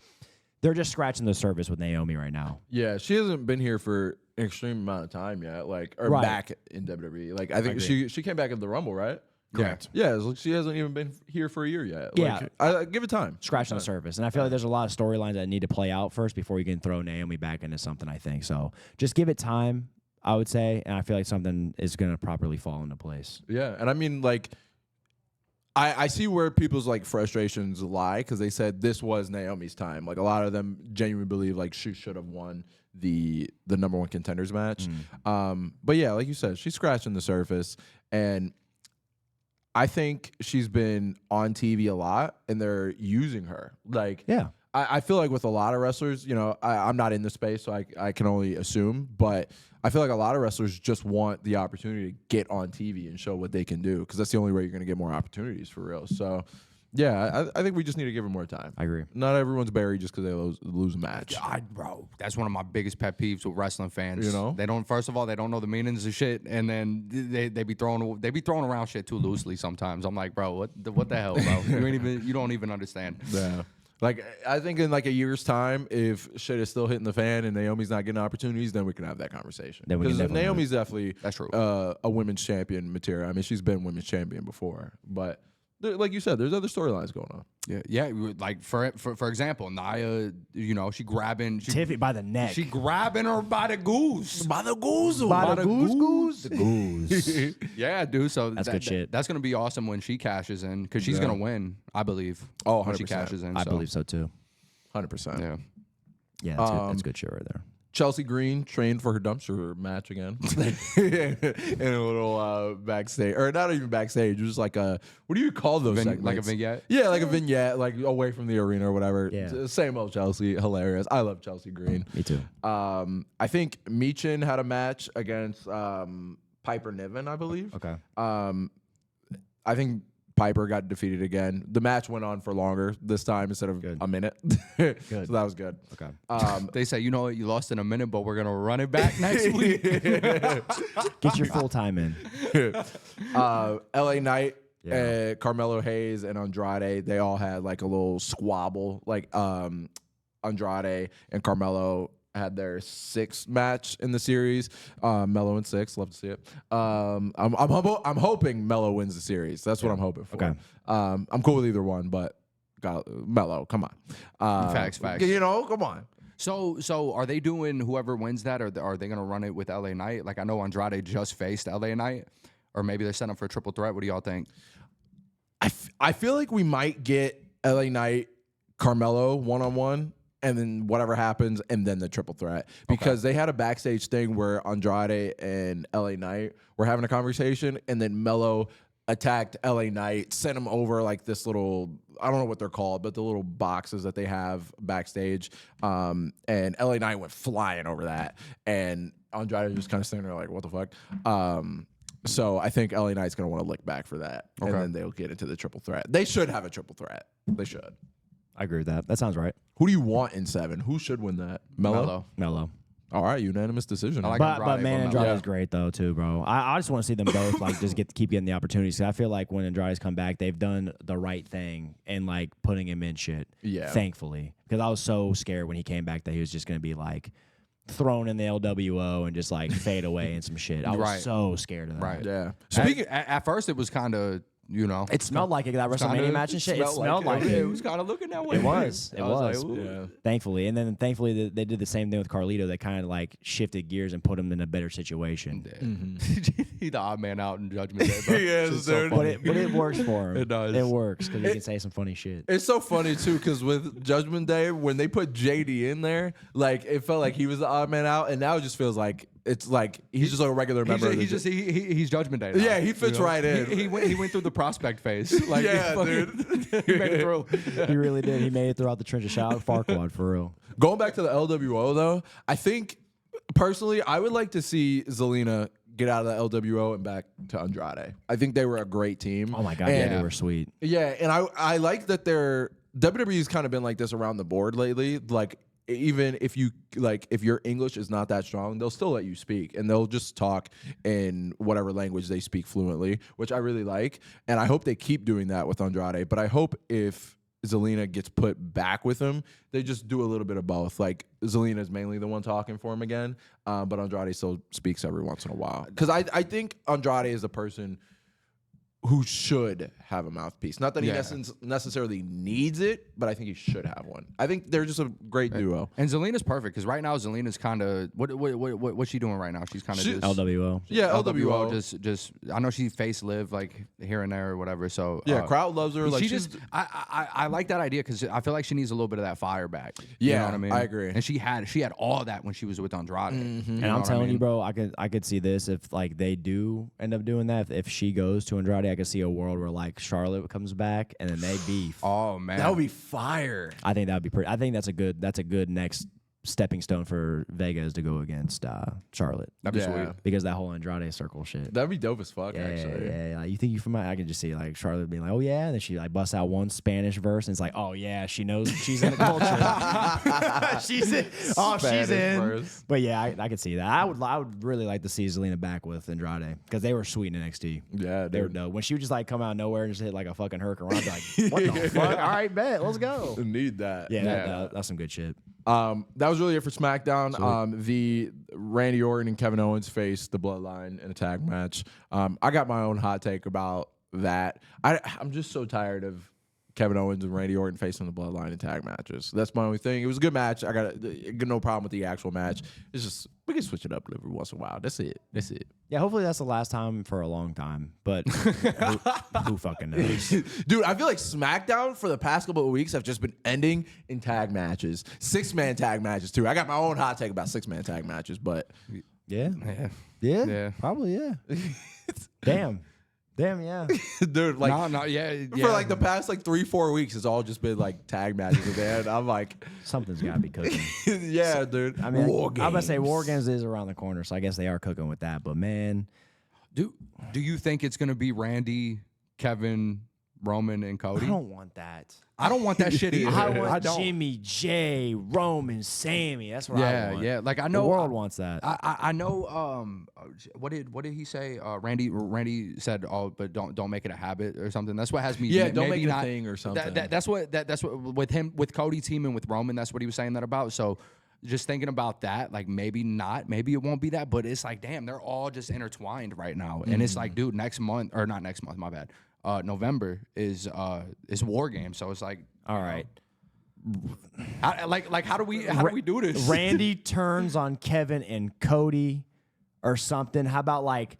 they're just scratching the surface with Naomi right now. Yeah, she hasn't been here for an extreme amount of time yet, back in WWE. Like I think she came back in the Rumble, right? Correct. Yeah, she hasn't even been here for a year yet. Yeah. I give it time. Scratching the surface. And I feel like there's a lot of storylines that need to play out first before you can throw Naomi back into something, I think. So just give it time, I would say, and I feel like something is going to properly fall into place. Yeah, and I mean, like, I see where people's like frustrations lie because they said this was Naomi's time. Like a lot of them genuinely believe like she should have won the #1 contenders match. But yeah, like you said, she's scratching the surface, and I think she's been on TV a lot, and they're using her. Like, yeah. I feel like with a lot of wrestlers, you know, I'm not in the space, so I can only assume, but I feel like a lot of wrestlers just want the opportunity to get on TV and show what they can do because that's the only way you're going to get more opportunities for real. So, yeah, I think we just need to give them more time. I agree. Not everyone's buried just because they lose a match. Bro, that's one of my biggest pet peeves with wrestling fans. You know, they don't. First of all, they don't know the meanings of shit, and then they be throwing around shit too loosely sometimes. I'm like, bro, what the hell, bro? You don't even understand. Yeah. Like, I think in like a year's time, if shit is still hitting the fan and Naomi's not getting opportunities, then we can have that conversation. Because Naomi's definitely that's true. A women's champion material. I mean, she's been women's champion before, but like you said, there's other storylines going on. Yeah. Like for example, Nia, you know, she Tiffany by the neck. She grabbing her by the goose. By the goose. By the goose. The goose. Yeah, dude. So that's good shit. That's gonna be awesome when she cashes in because she's gonna win, I believe. Oh, 100%. When she cashes in. I believe so too. 100%. Yeah. Yeah, that's good shit right there. Chelsea Green trained for her dumpster match again in a little backstage, or not even backstage. It was like a, what do you call those segments? Like a vignette? Yeah, like a vignette, like away from the arena or whatever. Yeah. Same old Chelsea, hilarious. I love Chelsea Green. Me too. I think Michin had a match against Piper Niven, I believe. Okay. I think Piper got defeated again. The match went on for longer this time instead of a minute. So that was good. Okay. They say, you know what, you lost in a minute, but we're going to run it back next week. Get your full time in. LA Knight, Yeah. Carmelo Hayes, and Andrade, they all had like a little squabble. Like Andrade and Carmelo had their 6th match in the series. Melo in 6, love to see it. I'm hoping Melo wins the series. That's what I'm hoping for. Okay. I'm cool with either one, but Melo, come on. Facts. You know, come on. So are they doing whoever wins that, or are they going to run it with LA Knight? Like, I know Andrade just faced LA Knight, or maybe they're setting up for a triple threat. What do y'all think? I feel like we might get LA Knight, Carmelo one-on-one, and then whatever happens, and then the triple threat. Because they had a backstage thing where Andrade and LA Knight were having a conversation, and then Melo attacked LA Knight, sent him over like this little, I don't know what they're called, but the little boxes that they have backstage. And LA Knight went flying over that. And Andrade was just kind of sitting there like, what the fuck? So I think LA Knight's going to want to lick back for that. And then they'll get into the triple threat. They should have a triple threat. They should. I agree with that. That sounds right. Who do you want in 7? Who should win that? Melo? Mello. All right, unanimous decision. I like But Andrade, man, but Melo. Andrade's great though too, bro. I just want to see them both like just keep getting the opportunities. I feel like when Andrade's come back, they've done the right thing and like putting him in shit. Yeah. Thankfully, because I was so scared when he came back that he was just gonna be like thrown in the LWO and just like fade away in some shit. I was so scared of that. Right. Yeah. Speaking at first, it was kind of, you know, It smelled like it, that WrestleMania match and shit. It smelled like it. it. was kind of looking that way. It was. It I was. like, ooh. Yeah. Thankfully. And then thankfully they did the same thing with Carlito. They kind of like shifted gears and put him in a better situation. He's the odd man out in Judgment Day, bro. He is, It's so dude. funny. But it works for him. It does. It works because he can say some funny shit. It's so funny too, because with Judgment Day, when they put JD in there, like it felt like he was the odd man out, and now it just feels like it's like he's just like a regular member. He's Judgment Day now, Yeah, he fits right in. He went through the prospect phase. Like, Yeah, he made it through. He really did. He made it throughout the trench of shout Farquaad for real. Going back to the LWO though, I think personally, I would like to see Zelina get out of the LWO and back to Andrade. I think they were a great team. Oh my god, yeah, they were sweet. Yeah, and I like that they're WWE's kind of been like this around the board lately. Like even if you if your English is not that strong, they'll still let you speak and they'll just talk in whatever language they speak fluently, which I really like. And I hope they keep doing that with Andrade. But I hope if Zelina gets put back with him, they just do a little bit of both. Like Zelina is mainly the one talking for him again, but Andrade still speaks every once in a while. Because I think Andrade is a person who should have a mouthpiece. Not that he necessarily needs it, but I think he should have one. I think they're just a great duo. And Zelina's perfect because right now Zelina's kind of what's she doing right now? She's kind of just LWO. Yeah, LWO. Just I know she face live like here and there or whatever. So crowd loves her. Like she just I like that idea because I feel like she needs a little bit of that fire back. Yeah, you know what I mean. I agree. And she had all that when she was with Andrade. And I'm telling you, bro, I could see this if like they do end up doing that. If she goes to Andrade, I could see a world where like Charlotte comes back and then they beef. Oh man, that would be fire. I think that would be pretty. I think that's a good next stepping stone for Vegas to go against Charlotte. That'd be sweet. Because that whole Andrade circle shit. That'd be dope as fuck. Yeah, actually, yeah. Like, you think you from? I can just see like Charlotte being like, "Oh yeah," and then she like busts out one Spanish verse, and it's like, "Oh yeah, she knows she's in the culture. she's in. Oh, she's in." Verse. But yeah, I could see that. I would really like to see Zelina back with Andrade because they were sweet in NXT. Yeah, they were dope. When she would just like come out of nowhere and just hit like a fucking hurricane, I'd be like, "What the fuck? All right, bet, let's go." Need that. Yeah, that's some good shit. That was really it for SmackDown. The Randy Orton and Kevin Owens faced the Bloodline in a tag match. I got my own hot take about that. I'm just so tired of Kevin Owens and Randy Orton facing the Bloodline in tag matches. That's my only thing. It was a good match. I got no problem with the actual match. It's just we can switch it up every once in a while. That's it. Yeah, hopefully that's the last time for a long time. But who fucking knows? Dude, I feel like SmackDown for the past couple of weeks have just been ending in tag matches. 6-man tag matches, too. I got my own hot take about 6-man tag matches, but... Yeah. Yeah. Yeah. Yeah. Probably, yeah. Damn, yeah. Dude, like... yeah. For like the past like 3-4 weeks, it's all just been like tag matches, man. I'm like... Something's got to be cooking. yeah, dude. I mean, War I'm gonna say Games. War Games is around the corner, so I guess they are cooking with that. But man, Do you think it's gonna be Randy, Kevin, Roman, and Cody? I don't want that. I don't want that shit either. I want don't. Jimmy, Jay, Roman, Sammy. That's what I want. Yeah. Like I The know world wants that. I know. What did he say? Randy said, "Oh, but don't make it a habit or something." That's what has me. Yeah, don't maybe make it a not, thing or something. That's what with him, with Cody teaming with Roman. That's what he was saying that about. So just thinking about that, like maybe not, maybe it won't be that, but it's like, damn, they're all just intertwined right now, and it's like, dude, next month or not next month, my bad. November is War Games, so it's like, All right. how do we do this? Randy turns on Kevin and Cody or something. How about like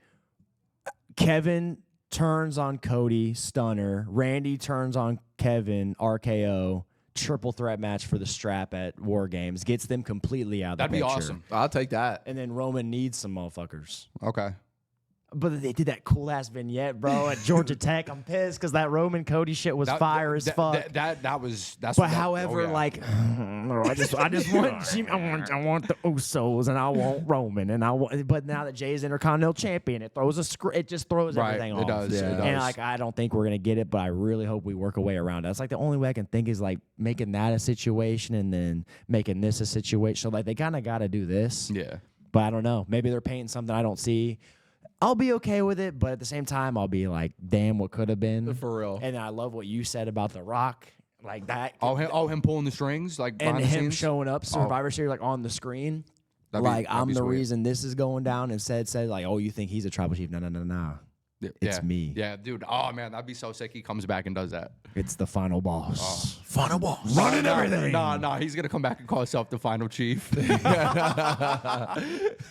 Kevin turns on Cody, stunner. Randy turns on Kevin, RKO. Triple threat match for the strap at War Games. Gets them completely out of the That'd be picture. awesome. I'll take that. And then Roman needs some motherfuckers. Okay. But they did that cool ass vignette, bro, at Georgia Tech. I'm pissed because that Roman Cody shit was fire as fuck. That's. But however, like, I just want Jimmy, I want the Usos and I want Roman and I want. But now that Jay's Intercontinental Champion, it just throws Right, everything it off. does, it And does. like, I don't think we're gonna get it, but I really hope we work a way around it. That's like the only way I can think is like making that a situation and then making this a situation. So like they kind of got to do this. Yeah. But I don't know. Maybe they're painting something I don't see. I'll be okay with it, but at the same time, I'll be like, damn, what could have been. For real. And I love what you said about The Rock. Like that. Him pulling the strings, like And behind the him scenes? showing up Survivor Series like on the screen. That'd be- Like that'd I'm be the sweet. reason this is going down and said like, oh, you think he's a tribal chief? No. It's me. Yeah, dude. Oh man, that'd be so sick. He comes back and does that. It's the final boss. Final boss. Running everything. Nah. He's gonna come back and call himself the final chief.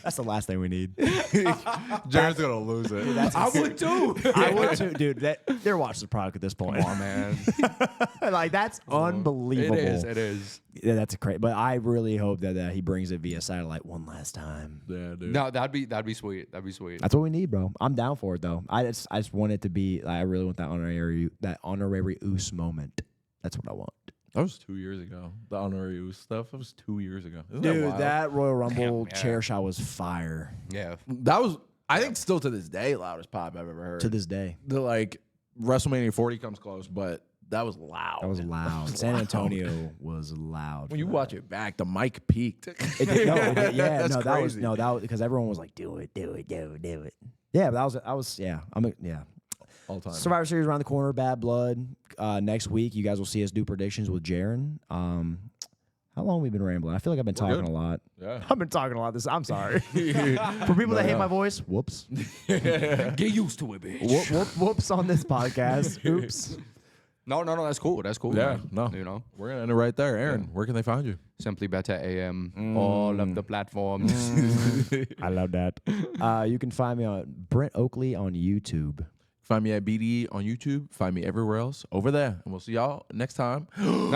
That's the last thing we need. Jared's gonna lose it. I would too. I would too, dude. They're watching the product at this point. Come on, man. Like that's unbelievable. It is. Yeah, that's a crazy. But I really hope that he brings it via satellite one last time. Yeah, dude. No, that'd be sweet. That'd be sweet. That's what we need, bro. I'm down for it though. I just want it to be. I really want that honorary Oos moment. That's what I want. That was 2 years ago. The honorary Oos stuff. That was 2 years ago. Isn't Dude, that, wild? that Royal Rumble Damn, yeah. chair shot was fire Yeah. That was, I think, still to this day, loudest pop I've ever heard. to this day. The like WrestleMania 40 comes close, but that was loud. That was loud. San Antonio was loud. When you watch it back, the mic peaked. It did- no, it did- yeah, That's no, crazy. that was because everyone was like, do it. Yeah, but I was, yeah. All time. Survivor Series around the corner, Bad Blood. Next week, you guys will see us do predictions with Jaren. How long have we been rambling? I feel like I've been talking good. a lot. Yeah. I've been talking a lot. I'm sorry. For people that hate my voice, whoops. Get used to it, bitch. Whoops on this podcast. Oops. No. That's cool. That's cool. Yeah, man. no. You know, We're going to end it right there. Aaron, where can they find you? Simply Better AM. All of the platforms. I love that. You can find me on Brent Oakley on YouTube. Find me at BD on YouTube. Find me everywhere else over there. And we'll see y'all next time. No.